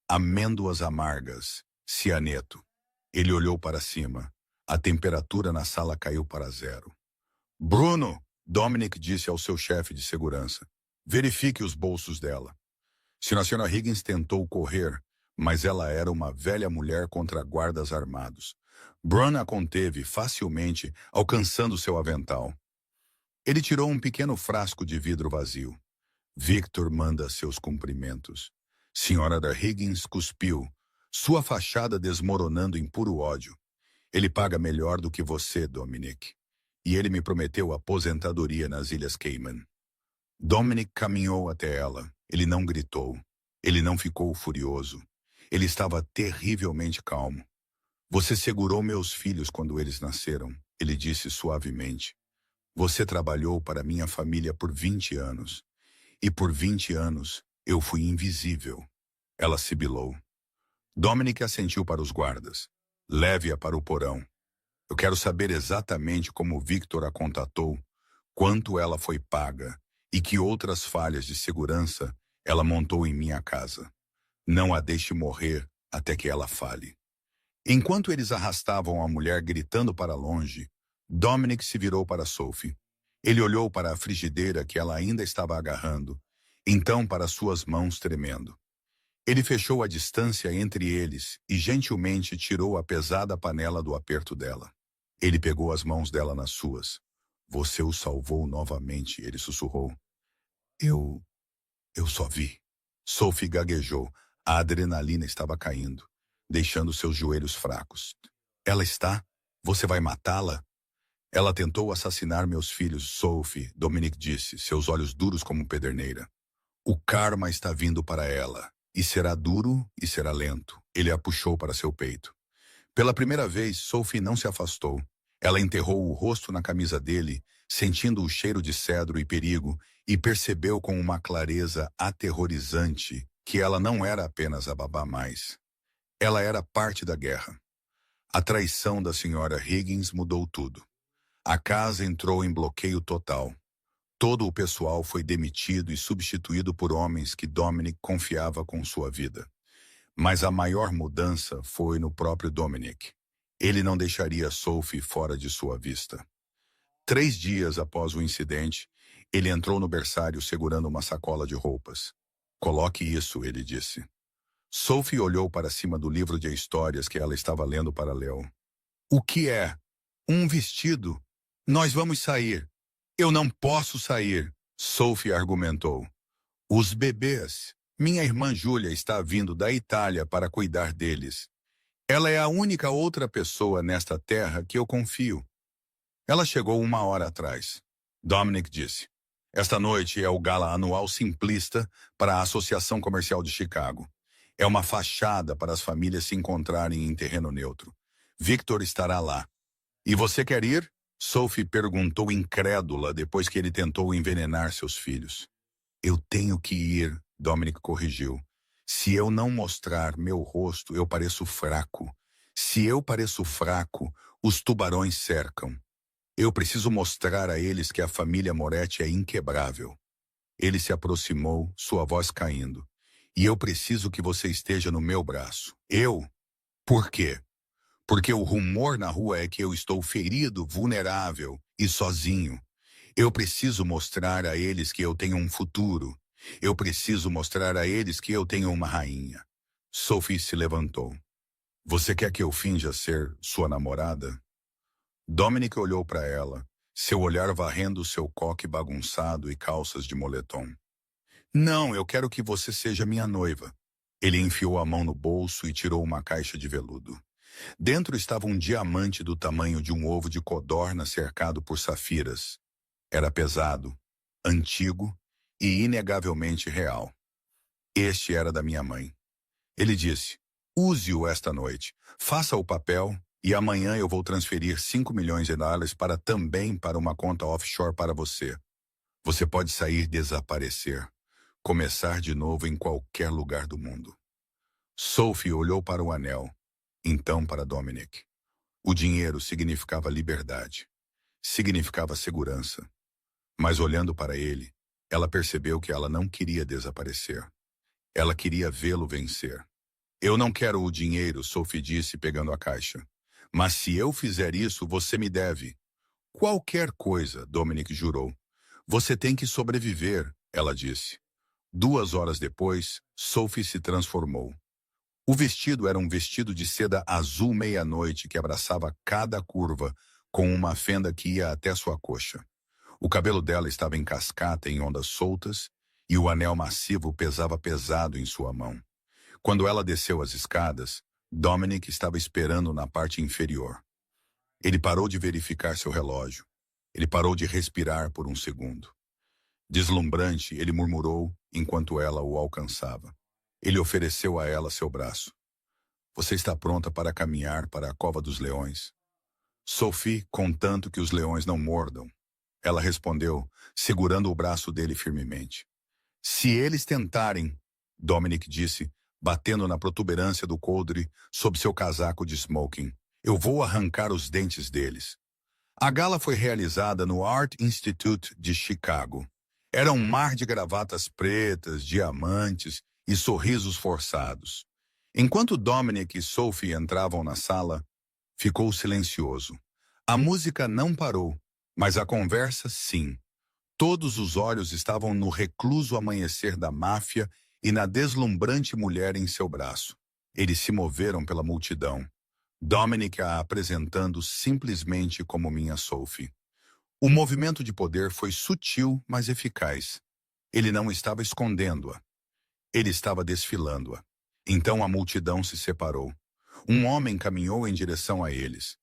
Amêndoas amargas, cianeto. Ele olhou para cima. A temperatura na sala caiu para 0. Bruno, Dominic disse ao seu chefe de segurança. Verifique os bolsos dela. A Sra. Higgins tentou correr, mas ela era uma velha mulher contra guardas armados. Bruno a conteve facilmente, alcançando seu avental. Ele tirou um pequeno frasco de vidro vazio. Victor manda seus cumprimentos. Sra. Higgins cuspiu, sua fachada desmoronando em puro ódio. Ele paga melhor do que você, Dominic. E ele me prometeu aposentadoria nas Ilhas Cayman. Dominic caminhou até ela. Ele não gritou. Ele não ficou furioso. Ele estava terrivelmente calmo. Você segurou meus filhos quando eles nasceram, ele disse suavemente. Você trabalhou para minha família por 20 anos. E por 20 anos, eu fui invisível. Ela sibilou. Dominic assentiu para os guardas. Leve-a para o porão. Eu quero saber exatamente como Victor a contatou, quanto ela foi paga e que outras falhas de segurança ela montou em minha casa. Não a deixe morrer até que ela fale. Enquanto eles arrastavam a mulher gritando para longe, Dominic se virou para Sophie. Ele olhou para a frigideira que ela ainda estava agarrando, então para suas mãos tremendo. Ele fechou a distância entre eles e gentilmente tirou a pesada panela do aperto dela. Ele pegou as mãos dela nas suas. Você o salvou novamente, ele sussurrou. Eu só vi. Sophie gaguejou. A adrenalina estava caindo, deixando seus joelhos fracos. Ela está? Você vai matá-la? Ela tentou assassinar meus filhos, Sophie, Dominic disse, seus olhos duros como pederneira. O karma está vindo para ela, e será duro e será lento. Ele a puxou para seu peito. Pela primeira vez, Sophie não se afastou. Ela enterrou o rosto na camisa dele, sentindo o cheiro de cedro e perigo, e percebeu com uma clareza aterrorizante que ela não era apenas a babá mais. Ela era parte da guerra. A traição da Sra. Higgins mudou tudo. A casa entrou em bloqueio total. Todo o pessoal foi demitido e substituído por homens que Dominic confiava com sua vida. Mas a maior mudança foi no próprio Dominic. Ele não deixaria Sophie fora de sua vista. 3 dias após o incidente, ele entrou no berçário segurando uma sacola de roupas. Coloque isso, ele disse. Sophie olhou para cima do livro de histórias que ela estava lendo para Leo. O que é? Um vestido? Nós vamos sair. Eu não posso sair, Sophie argumentou. Os bebês. Minha irmã Júlia está vindo da Itália para cuidar deles. Ela é a única outra pessoa nesta terra que eu confio. Ela chegou 1 hora atrás. Dominic disse. Esta noite é o gala anual simplista para a Associação Comercial de Chicago. É uma fachada para as famílias se encontrarem em terreno neutro. Victor estará lá. E você quer ir? Sophie perguntou incrédula depois que ele tentou envenenar seus filhos. Eu tenho que ir, Dominic corrigiu. Se eu não mostrar meu rosto, eu pareço fraco. Se eu pareço fraco, os tubarões cercam. Eu preciso mostrar a eles que a família Moretti é inquebrável. Ele se aproximou, sua voz caindo. E eu preciso que você esteja no meu braço. Eu? Por quê? Porque o rumor na rua é que eu estou ferido, vulnerável e sozinho. Eu preciso mostrar a eles que eu tenho um futuro. Eu preciso mostrar a eles que eu tenho uma rainha. Sophie se levantou. Você quer que eu finja ser sua namorada? Dominic olhou para ela, seu olhar varrendo seu coque bagunçado e calças de moletom. Não, eu quero que você seja minha noiva. Ele enfiou a mão no bolso e tirou uma caixa de veludo. Dentro estava um diamante do tamanho de um ovo de codorna cercado por safiras. Era pesado, antigo e inegavelmente real. Este era da minha mãe. Ele disse, use-o esta noite, faça o papel e amanhã eu vou transferir 5 milhões de dólares também para uma conta offshore para você. Você pode sair desaparecer, começar de novo em qualquer lugar do mundo. Sophie olhou para o anel, então para Dominic. O dinheiro significava liberdade, significava segurança. Mas olhando para ele, ela percebeu que ela não queria desaparecer. Ela queria vê-lo vencer. Eu não quero o dinheiro, Sophie disse pegando a caixa. Mas se eu fizer isso, você me deve. Qualquer coisa, Dominic jurou. Você tem que sobreviver, ela disse. 2 horas depois, Sophie se transformou. O vestido era um vestido de seda azul meia-noite que abraçava cada curva com uma fenda que ia até sua coxa. O cabelo dela estava em cascata em ondas soltas e o anel massivo pesava pesado em sua mão. Quando ela desceu as escadas, Dominic estava esperando na parte inferior. Ele parou de verificar seu relógio. Ele parou de respirar por um segundo. Deslumbrante, ele murmurou enquanto ela o alcançava. Ele ofereceu a ela seu braço. Você está pronta para caminhar para a cova dos leões? Sophie, contanto que os leões não mordam. Ela respondeu, segurando o braço dele firmemente. Se eles tentarem, Dominic disse, batendo na protuberância do coldre sob seu casaco de smoking, eu vou arrancar os dentes deles. A gala foi realizada no Art Institute de Chicago. Era um mar de gravatas pretas, diamantes e sorrisos forçados. Enquanto Dominic e Sophie entravam na sala, ficou silencioso. A música não parou, mas a conversa sim. Todos os olhos estavam no recluso amanhecer da máfia e na deslumbrante mulher em seu braço. Eles se moveram pela multidão. Dominic a apresentando simplesmente como minha Sophie. O movimento de poder foi sutil, mas eficaz. Ele não estava escondendo-a. Ele estava desfilando-a. Então a multidão se separou. Um homem caminhou em direção a eles.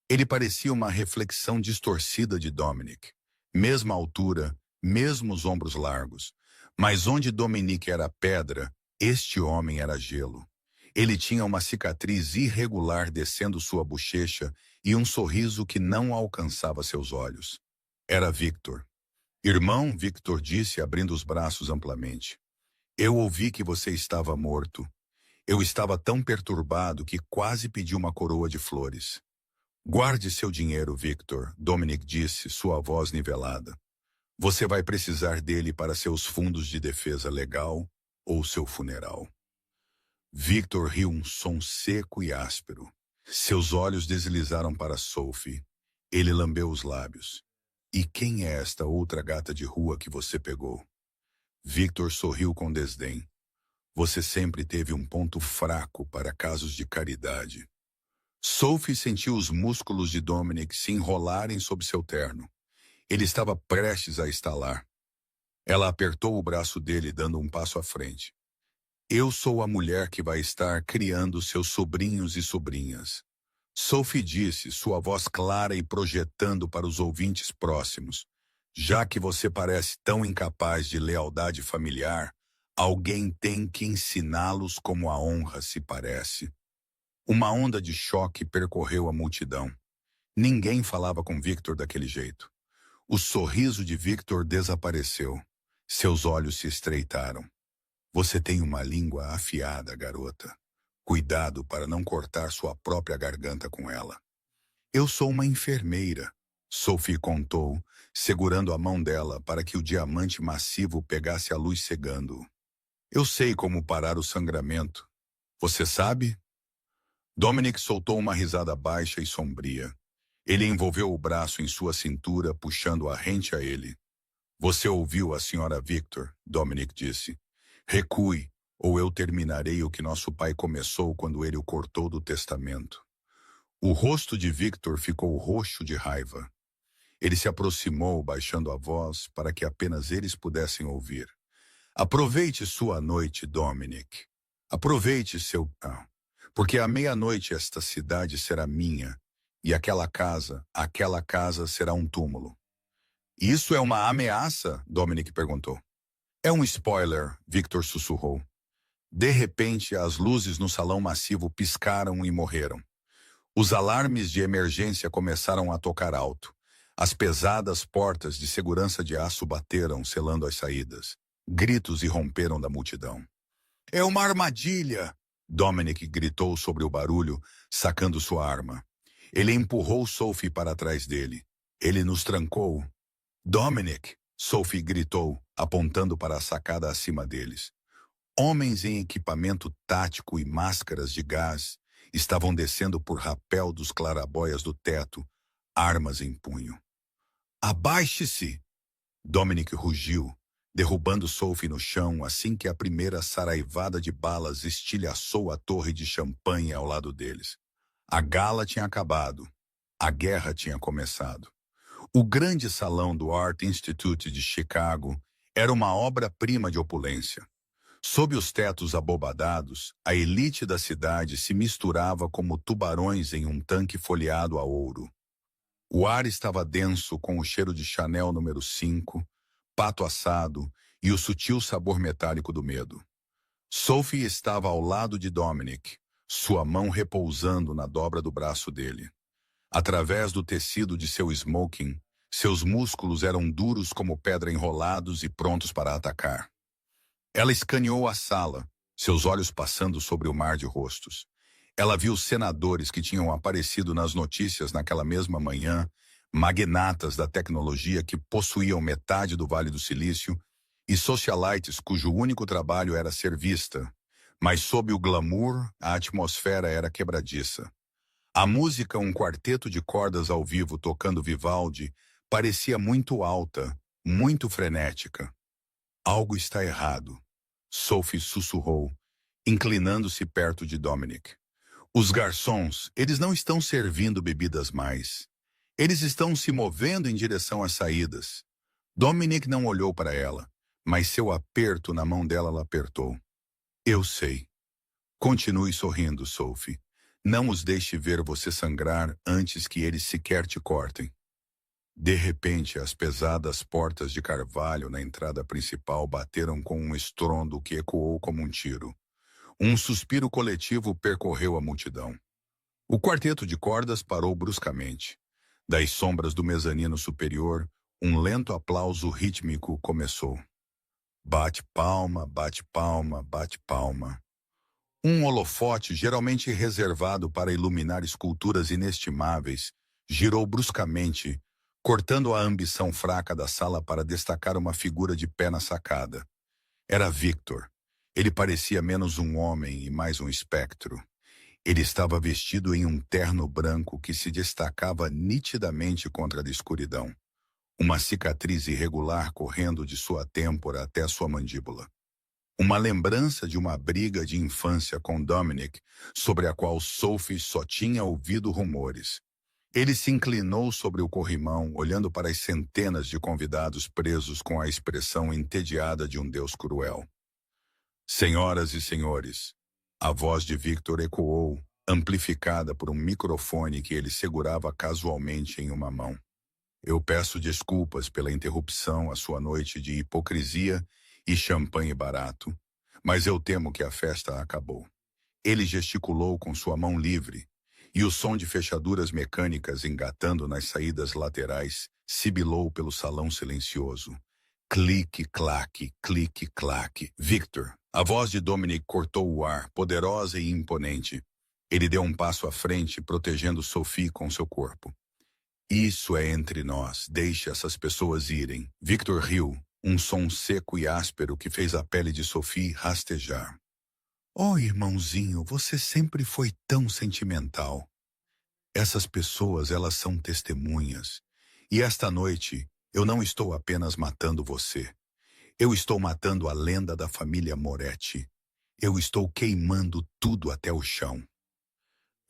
Ele parecia uma reflexão distorcida de Dominic. Mesma altura, mesmos ombros largos. Mas onde Dominic era pedra, este homem era gelo. Ele tinha uma cicatriz irregular descendo sua bochecha e um sorriso que não alcançava seus olhos. Era Victor. Irmão, Victor disse, abrindo os braços amplamente. Eu ouvi que você estava morto. Eu estava tão perturbado que quase pedi uma coroa de flores. Guarde seu dinheiro, Victor, Dominic disse, sua voz nivelada. Você vai precisar dele para seus fundos de defesa legal ou seu funeral. Victor riu um som seco e áspero. Seus olhos deslizaram para Sophie. Ele lambeu os lábios. E quem é esta outra gata de rua que você pegou? Victor sorriu com desdém. Você sempre teve um ponto fraco para casos de caridade. Sophie sentiu os músculos de Dominic se enrolarem sob seu terno. Ele estava prestes a estalar. Ela apertou o braço dele, dando um passo à frente. Eu sou a mulher que vai estar criando seus sobrinhos e sobrinhas. Sophie disse, sua voz clara e projetando para os ouvintes próximos. Já que você parece tão incapaz de lealdade familiar, alguém tem que ensiná-los como a honra se parece. Uma onda de choque percorreu a multidão. Ninguém falava com Victor daquele jeito. O sorriso de Victor desapareceu. Seus olhos se estreitaram. Você tem uma língua afiada, garota. Cuidado para não cortar sua própria garganta com ela. Eu sou uma enfermeira, Sophie contou, segurando a mão dela para que o diamante massivo pegasse a luz cegando-o. Eu sei como parar o sangramento. Você sabe? Dominic soltou uma risada baixa e sombria. Ele envolveu o braço em sua cintura, puxando-a rente a ele. Você ouviu a senhora Victor, Dominic disse. Recue, ou eu terminarei o que nosso pai começou quando ele o cortou do testamento. O rosto de Victor ficou roxo de raiva. Ele se aproximou, baixando a voz, para que apenas eles pudessem ouvir. Aproveite sua noite, Dominic. Aproveite seu... porque à meia-noite esta cidade será minha, e aquela casa será um túmulo. Isso é uma ameaça? Dominic perguntou. É um spoiler, Victor sussurrou. De repente, as luzes no salão massivo piscaram e morreram. Os alarmes de emergência começaram a tocar alto. As pesadas portas de segurança de aço bateram, selando as saídas. Gritos irromperam da multidão. É uma armadilha! Dominic gritou sobre o barulho, sacando sua arma. Ele empurrou Sophie para trás dele. Ele nos trancou. Dominic! Sophie gritou, apontando para a sacada acima deles. Homens em equipamento tático e máscaras de gás estavam descendo por rapel dos clarabóias do teto, armas em punho. Abaixe-se! Dominic rugiu, derrubando Sophie no chão assim que a primeira saraivada de balas estilhaçou a torre de champanhe ao lado deles. A gala tinha acabado. A guerra tinha começado. O grande salão do Art Institute de Chicago era uma obra-prima de opulência. Sob os tetos abobadados, a elite da cidade se misturava como tubarões em um tanque folheado a ouro. O ar estava denso com o cheiro de Chanel número 5, pato assado e o sutil sabor metálico do medo. Sophie estava ao lado de Dominic, sua mão repousando na dobra do braço dele. Através do tecido de seu smoking, seus músculos eram duros como pedra enrolados e prontos para atacar. Ela escaneou a sala, seus olhos passando sobre o mar de rostos. Ela viu senadores que tinham aparecido nas notícias naquela mesma manhã, magnatas da tecnologia que possuíam metade do Vale do Silício e socialites cujo único trabalho era ser vista. Mas sob o glamour, a atmosfera era quebradiça. A música, um quarteto de cordas ao vivo tocando Vivaldi, parecia muito alta, muito frenética. Algo está errado, Sophie sussurrou, inclinando-se perto de Dominic. Os garçons, eles não estão servindo bebidas mais. Eles estão se movendo em direção às saídas. Dominic não olhou para ela, mas seu aperto na mão dela ela apertou. Eu sei. Continue sorrindo, Sophie. Não os deixe ver você sangrar antes que eles sequer te cortem. De repente, as pesadas portas de carvalho na entrada principal bateram com um estrondo que ecoou como um tiro. Um suspiro coletivo percorreu a multidão. O quarteto de cordas parou bruscamente. Das sombras do mezanino superior, um lento aplauso rítmico começou. Bate palma, bate palma, bate palma. Um holofote, geralmente reservado para iluminar esculturas inestimáveis, girou bruscamente, cortando a ambição fraca da sala para destacar uma figura de pé na sacada. Era Victor. Ele parecia menos um homem e mais um espectro. Ele estava vestido em um terno branco que se destacava nitidamente contra a escuridão. Uma cicatriz irregular correndo de sua têmpora até sua mandíbula. Uma lembrança de uma briga de infância com Dominic, sobre a qual Sophie só tinha ouvido rumores. Ele se inclinou sobre o corrimão, olhando para as centenas de convidados presos com a expressão entediada de um deus cruel. Senhoras e senhores, a voz de Victor ecoou, amplificada por um microfone que ele segurava casualmente em uma mão. Eu peço desculpas pela interrupção à sua noite de hipocrisia e champanhe barato, mas eu temo que a festa acabou. Ele gesticulou com sua mão livre, e o som de fechaduras mecânicas engatando nas saídas laterais sibilou pelo salão silencioso. Clique-claque, clique-claque. Victor. A voz de Dominic cortou o ar, poderosa e imponente. Ele deu um passo à frente, protegendo Sophie com seu corpo. Isso é entre nós. Deixe essas pessoas irem. Victor riu, um som seco e áspero que fez a pele de Sophie rastejar. Oh, irmãozinho, você sempre foi tão sentimental. Essas pessoas, elas são testemunhas. E esta noite, eu não estou apenas matando você. Eu estou matando a lenda da família Moretti. Eu estou queimando tudo até o chão.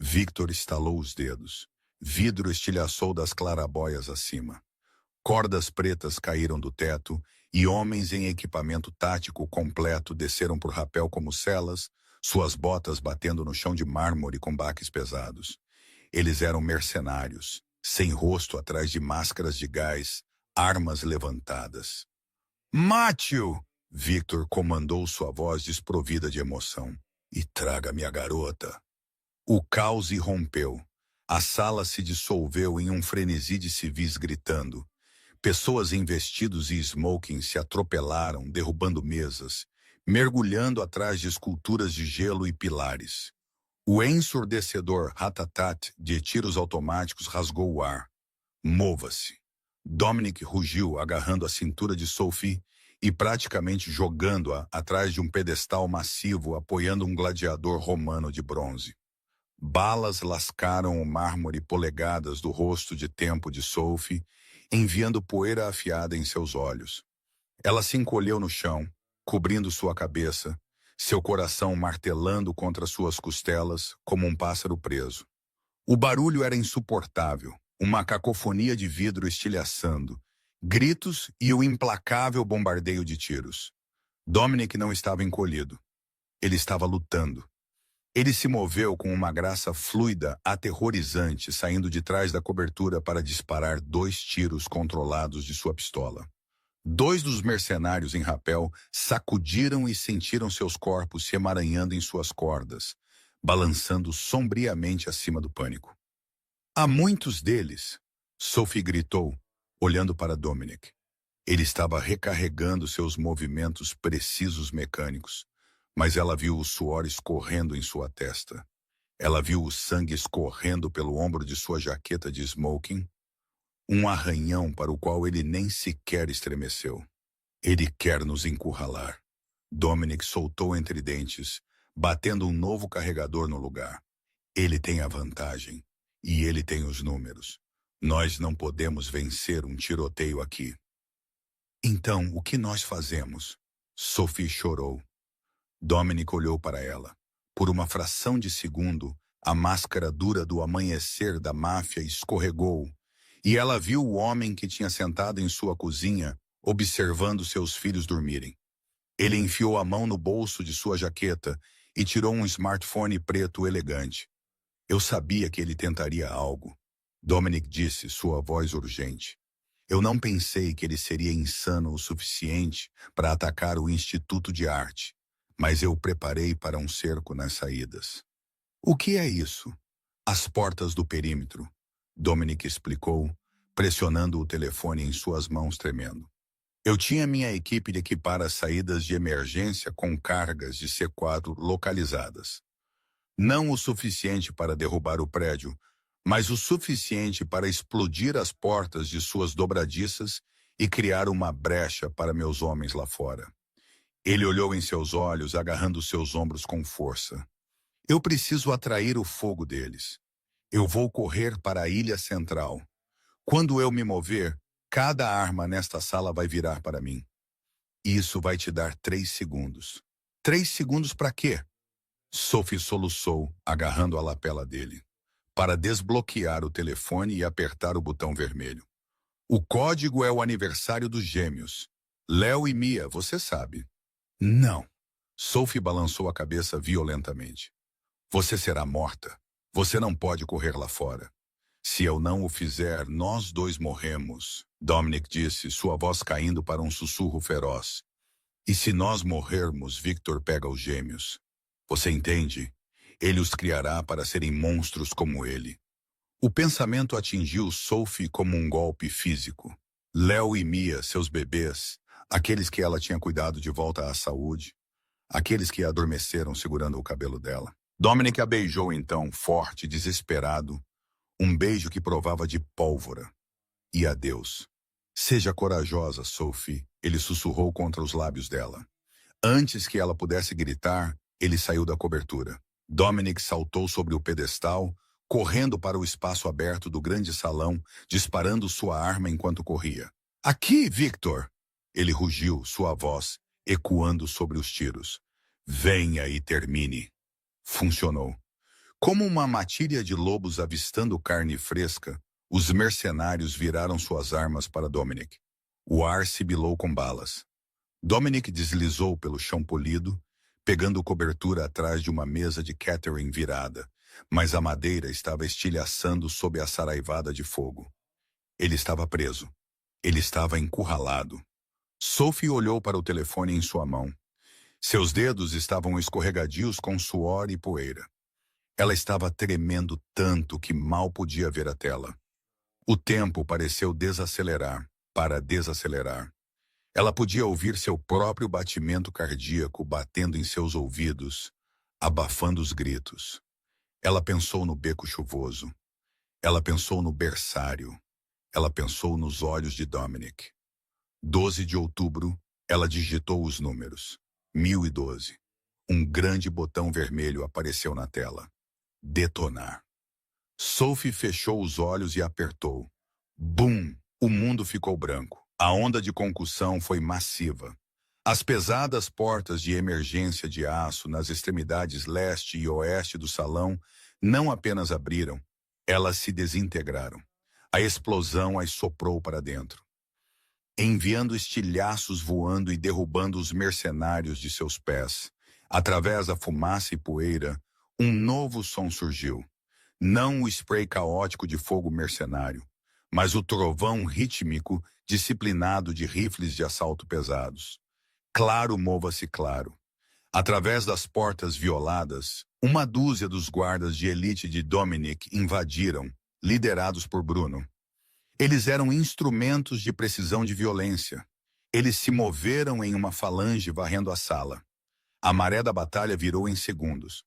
Victor estalou os dedos. Vidro estilhaçou das clarabóias acima. Cordas pretas caíram do teto e homens em equipamento tático completo desceram por rapel como celas, suas botas batendo no chão de mármore com baques pesados. Eles eram mercenários, sem rosto atrás de máscaras de gás, armas levantadas. Mate-o! Victor comandou sua voz desprovida de emoção. E traga-me a garota. O caos irrompeu. A sala se dissolveu em um frenesi de civis gritando. Pessoas em vestidos e smoking se atropelaram, derrubando mesas, mergulhando atrás de esculturas de gelo e pilares. O ensurdecedor ratatat de tiros automáticos rasgou o ar. Mova-se. Dominic rugiu, agarrando a cintura de Sophie e praticamente jogando-a atrás de um pedestal massivo apoiando um gladiador romano de bronze. Balas lascaram o mármore polegadas do rosto de tempo de Sophie, enviando poeira afiada em seus olhos. Ela se encolheu no chão, cobrindo sua cabeça, seu coração martelando contra suas costelas como um pássaro preso. O barulho era insuportável, uma cacofonia de vidro estilhaçando, gritos e o implacável bombardeio de tiros. Dominic não estava encolhido. Ele estava lutando. Ele se moveu com uma graça fluida, aterrorizante, saindo de trás da cobertura para disparar 2 tiros controlados de sua pistola. 2 dos mercenários em rapel sacudiram e sentiram seus corpos se emaranhando em suas cordas, balançando sombriamente acima do pânico. Há muitos deles, Sophie gritou, olhando para Dominic. Ele estava recarregando seus movimentos precisos mecânicos, mas ela viu o suor escorrendo em sua testa. Ela viu o sangue escorrendo pelo ombro de sua jaqueta de smoking, um arranhão para o qual ele nem sequer estremeceu. Ele quer nos encurralar. Dominic soltou entre dentes, batendo um novo carregador no lugar. Ele tem a vantagem, e ele tem os números. Nós não podemos vencer um tiroteio aqui. Então, o que nós fazemos? Sophie chorou. Dominic olhou para ela. Por uma fração de segundo, a máscara dura do amanhecer da máfia escorregou, e ela viu o homem que tinha sentado em sua cozinha, observando seus filhos dormirem. Ele enfiou a mão no bolso de sua jaqueta e tirou um smartphone preto elegante. Eu sabia que ele tentaria algo. Dominic disse, sua voz urgente. Eu não pensei que ele seria insano o suficiente para atacar o Instituto de Arte, mas eu preparei para um cerco nas saídas. O que é isso? As portas do perímetro, Dominic explicou, pressionando o telefone em suas mãos tremendo. Eu tinha minha equipe de equipar as saídas de emergência com cargas de C4 localizadas. Não o suficiente para derrubar o prédio, mas o suficiente para explodir as portas de suas dobradiças e criar uma brecha para meus homens lá fora. Ele olhou em seus olhos, agarrando seus ombros com força. Eu preciso atrair o fogo deles. Eu vou correr para a ilha central. Quando eu me mover, cada arma nesta sala vai virar para mim. Isso vai te dar 3 segundos. 3 segundos para quê? Sophie soluçou, agarrando a lapela dele. Para desbloquear o telefone e apertar o botão vermelho. O código é o aniversário dos gêmeos. Léo e Mia, você sabe. Não. Sophie balançou a cabeça violentamente. Você será morta. Você não pode correr lá fora. Se eu não o fizer, nós 2 morremos, Dominic disse, sua voz caindo para um sussurro feroz. E se nós morrermos, Victor pega os gêmeos. Você entende? Ele os criará para serem monstros como ele. O pensamento atingiu Sophie como um golpe físico. Léo e Mia, seus bebês, aqueles que ela tinha cuidado de volta à saúde, aqueles que adormeceram segurando o cabelo dela. Dominic a beijou então, forte, desesperado, um beijo que provava de pólvora. E adeus. Seja corajosa, Sophie, ele sussurrou contra os lábios dela. Antes que ela pudesse gritar, ele saiu da cobertura. Dominic saltou sobre o pedestal, correndo para o espaço aberto do grande salão, disparando sua arma enquanto corria. Aqui, Victor! Ele rugiu, sua voz ecoando sobre os tiros. Venha e termine. Funcionou. Como uma matilha de lobos avistando carne fresca, os mercenários viraram suas armas para Dominic. O ar sibilou com balas. Dominic deslizou pelo chão polido, pegando cobertura atrás de uma mesa de catering virada, mas a madeira estava estilhaçando sob a saraivada de fogo. Ele estava preso. Ele estava encurralado. Sophie olhou para o telefone em sua mão. Seus dedos estavam escorregadios com suor e poeira. Ela estava tremendo tanto que mal podia ver a tela. O tempo pareceu desacelerar, para desacelerar. Ela podia ouvir seu próprio batimento cardíaco batendo em seus ouvidos, abafando os gritos. Ela pensou no beco chuvoso. Ela pensou no berçário. Ela pensou nos olhos de Dominic. 12 de outubro, ela digitou os números. 1012. Um grande botão vermelho apareceu na tela. Detonar. Sophie fechou os olhos e apertou. Bum! O mundo ficou branco. A onda de concussão foi massiva. As pesadas portas de emergência de aço nas extremidades leste e oeste do salão não apenas abriram, elas se desintegraram. A explosão as soprou para dentro, enviando estilhaços voando e derrubando os mercenários de seus pés. Através da fumaça e poeira, um novo som surgiu. Não o spray caótico de fogo mercenário, mas o trovão rítmico disciplinado de rifles de assalto pesados. Claro, mova-se claro. Através das portas violadas, uma dúzia dos guardas de elite de Dominic invadiram, liderados por Bruno. Eles eram instrumentos de precisão de violência. Eles se moveram em uma falange varrendo a sala. A maré da batalha virou em segundos.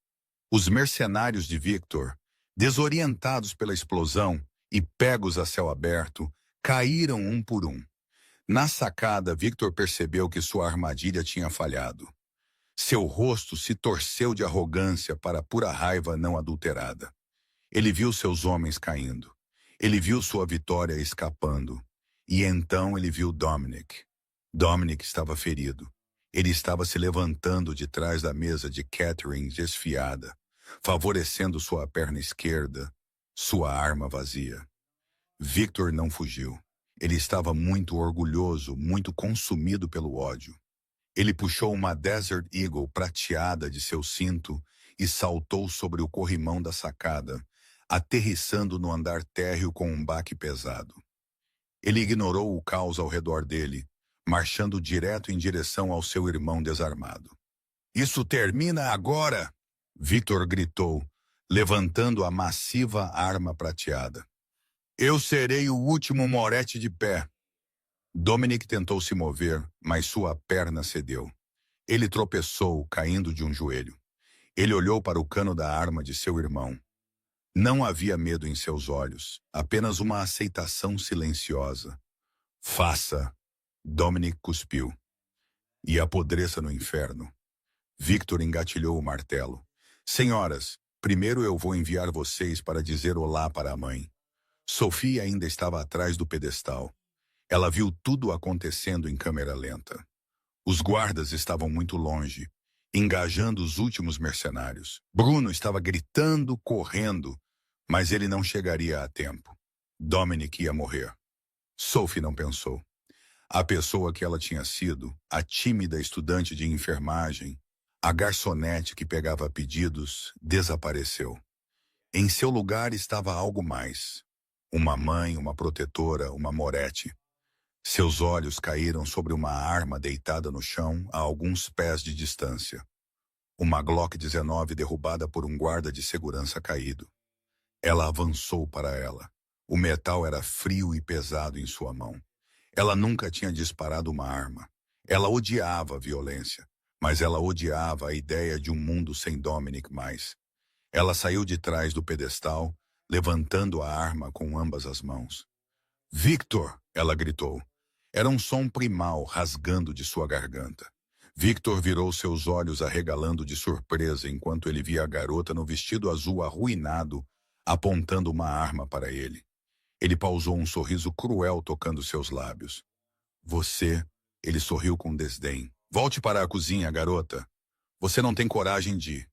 Os mercenários de Victor, desorientados pela explosão e pegos a céu aberto, caíram um por um. Na sacada, Victor percebeu que sua armadilha tinha falhado. Seu rosto se torceu de arrogância para pura raiva não adulterada. Ele viu seus homens caindo. Ele viu sua vitória escapando. E então ele viu Dominic. Dominic estava ferido. Ele estava se levantando de trás da mesa de catering desfiada, favorecendo sua perna esquerda, sua arma vazia. Victor não fugiu. Ele estava muito orgulhoso, muito consumido pelo ódio. Ele puxou uma Desert Eagle prateada de seu cinto e saltou sobre o corrimão da sacada, aterrissando no andar térreo com um baque pesado. Ele ignorou o caos ao redor dele, marchando direto em direção ao seu irmão desarmado. Isso termina agora! Victor gritou, levantando a massiva arma prateada. Eu serei o último Moretti de pé. Dominic tentou se mover, mas sua perna cedeu. Ele tropeçou, caindo de um joelho. Ele olhou para o cano da arma de seu irmão. Não havia medo em seus olhos, apenas uma aceitação silenciosa. Faça, Dominic cuspiu. E apodreça no inferno. Victor engatilhou o martelo. Senhoras, primeiro eu vou enviar vocês para dizer olá para a mãe. Sophie ainda estava atrás do pedestal. Ela viu tudo acontecendo em câmera lenta. Os guardas estavam muito longe, engajando os últimos mercenários. Bruno estava gritando, correndo, mas ele não chegaria a tempo. Dominic ia morrer. Sophie não pensou. A pessoa que ela tinha sido, a tímida estudante de enfermagem, a garçonete que pegava pedidos, desapareceu. Em seu lugar estava algo mais. Uma mãe, uma protetora, uma Moretti. Seus olhos caíram sobre uma arma deitada no chão a alguns pés de distância. uma Glock 19 derrubada por um guarda de segurança caído. Ela avançou para ela. O metal era frio e pesado em sua mão. Ela nunca tinha disparado uma arma. Ela odiava a violência, mas ela odiava a ideia de um mundo sem Dominic mais. Ela saiu de trás do pedestal, levantando a arma com ambas as mãos. Victor! Ela gritou. Era um som primal rasgando de sua garganta. Victor virou seus olhos arregalando de surpresa enquanto ele via a garota no vestido azul arruinado, apontando uma arma para ele. Ele pausou um sorriso cruel tocando seus lábios. Você... Ele sorriu com desdém. Volte para a cozinha, garota. Você não tem coragem de...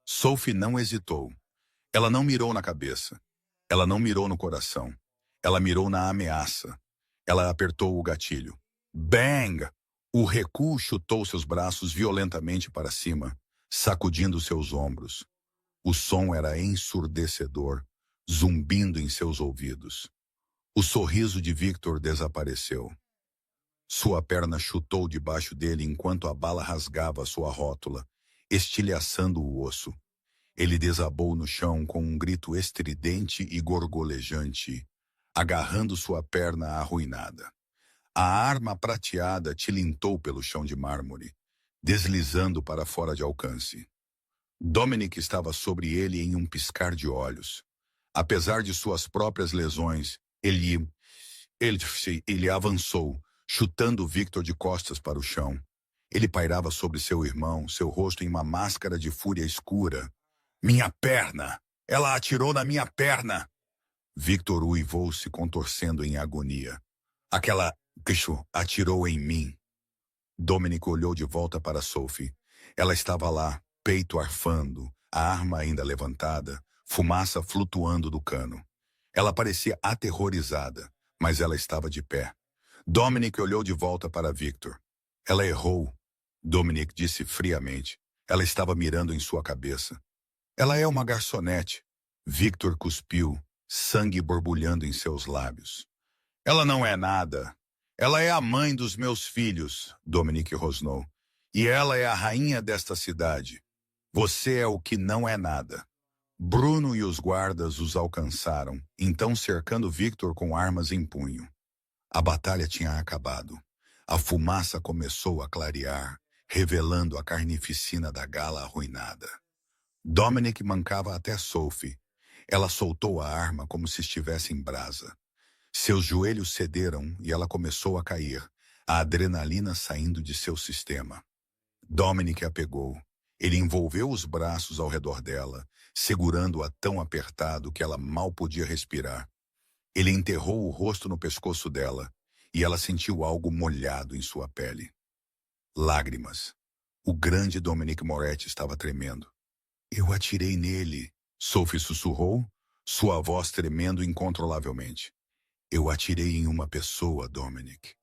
Sophie não hesitou. Ela não mirou na cabeça. Ela não mirou no coração. Ela mirou na ameaça. Ela apertou o gatilho. Bang! O recuo chutou seus braços violentamente para cima, sacudindo seus ombros. O som era ensurdecedor, zumbindo em seus ouvidos. O sorriso de Victor desapareceu. Sua perna chutou debaixo dele enquanto a bala rasgava sua rótula, estilhaçando o osso. Ele desabou no chão com um grito estridente e gorgolejante, agarrando sua perna arruinada. A arma prateada tilintou pelo chão de mármore, deslizando para fora de alcance. Dominic estava sobre ele em um piscar de olhos. Apesar de suas próprias lesões, ele avançou, chutando Victor de costas para o chão. Ele pairava sobre seu irmão, seu rosto em uma máscara de fúria escura. Minha perna! Ela atirou na minha perna! Victor uivou, se contorcendo em agonia. Aquela bicho atirou em mim. Dominic olhou de volta para Sophie. Ela estava lá, peito arfando, a arma ainda levantada, fumaça flutuando do cano. Ela parecia aterrorizada, mas ela estava de pé. Dominic olhou de volta para Victor. Ela errou, Dominic disse friamente. Ela estava mirando em sua cabeça. Ela é uma garçonete. Victor cuspiu, sangue borbulhando em seus lábios. Ela não é nada. Ela é a mãe dos meus filhos, Dominic rosnou. E ela é a rainha desta cidade. Você é o que não é nada. Bruno e os guardas os alcançaram, então cercando Victor com armas em punho. A batalha tinha acabado. A fumaça começou a clarear, revelando a carnificina da gala arruinada. Dominic mancava até Sophie. Ela soltou a arma como se estivesse em brasa. Seus joelhos cederam e ela começou a cair, a adrenalina saindo de seu sistema. Dominic a pegou. Ele envolveu os braços ao redor dela, segurando-a tão apertado que ela mal podia respirar. Ele enterrou o rosto no pescoço dela, e ela sentiu algo molhado em sua pele. Lágrimas. O grande Dominic Moretti estava tremendo. Eu atirei nele, Sophie sussurrou, sua voz tremendo incontrolavelmente. Eu atirei em uma pessoa, Dominic.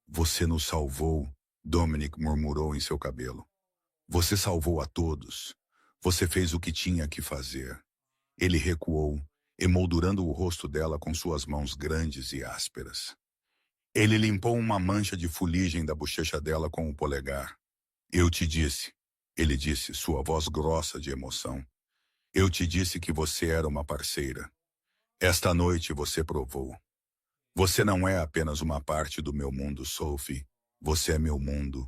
Você nos salvou, Dominic murmurou em seu cabelo. Você salvou a todos. Você fez o que tinha que fazer. Ele recuou, emoldurando o rosto dela com suas mãos grandes e ásperas. Ele limpou uma mancha de fuligem da bochecha dela com o polegar. Eu te disse, ele disse, sua voz grossa de emoção. Eu te disse que você era uma parceira. Esta noite você provou. Você não é apenas uma parte do meu mundo, Sophie. Você é meu mundo.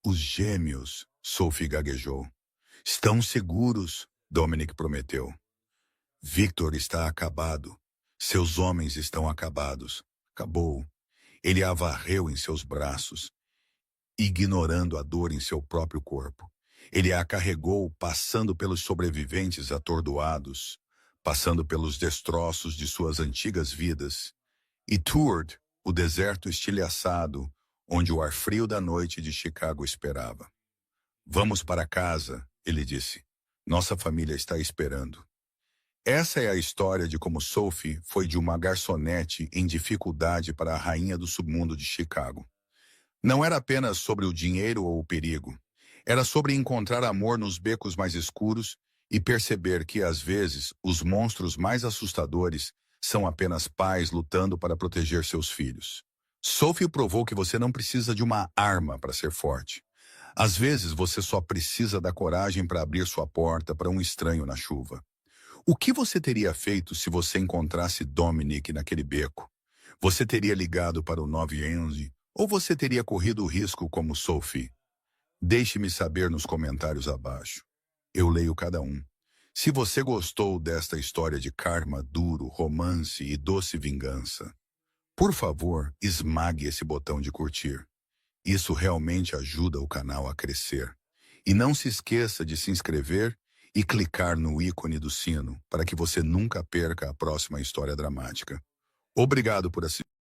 Os gêmeos, Sophie gaguejou. Estão seguros, Dominic prometeu. Victor está acabado. Seus homens estão acabados. Acabou. Ele a varreu em seus braços, ignorando a dor em seu próprio corpo. Ele a carregou, passando pelos sobreviventes atordoados, passando pelos destroços de suas antigas vidas, e Tours, o deserto estilhaçado, onde o ar frio da noite de Chicago esperava. Vamos para casa, ele disse. Nossa família está esperando. Essa é a história de como Sophie foi de uma garçonete em dificuldade para a rainha do submundo de Chicago. Não era apenas sobre o dinheiro ou o perigo. Era sobre encontrar amor nos becos mais escuros e perceber que, às vezes, os monstros mais assustadores são apenas pais lutando para proteger seus filhos. Sophie provou que você não precisa de uma arma para ser forte. Às vezes você só precisa da coragem para abrir sua porta para um estranho na chuva. O que você teria feito se você encontrasse Dominic naquele beco? Você teria ligado para o 911 ou você teria corrido o risco como Sophie? Deixe-me saber nos comentários abaixo. Eu leio cada um. Se você gostou desta história de karma duro, romance e doce vingança, por favor, esmague esse botão de curtir. Isso realmente ajuda o canal a crescer. E não se esqueça de se inscrever e clicar no ícone do sino para que você nunca perca a próxima história dramática. Obrigado por assistir.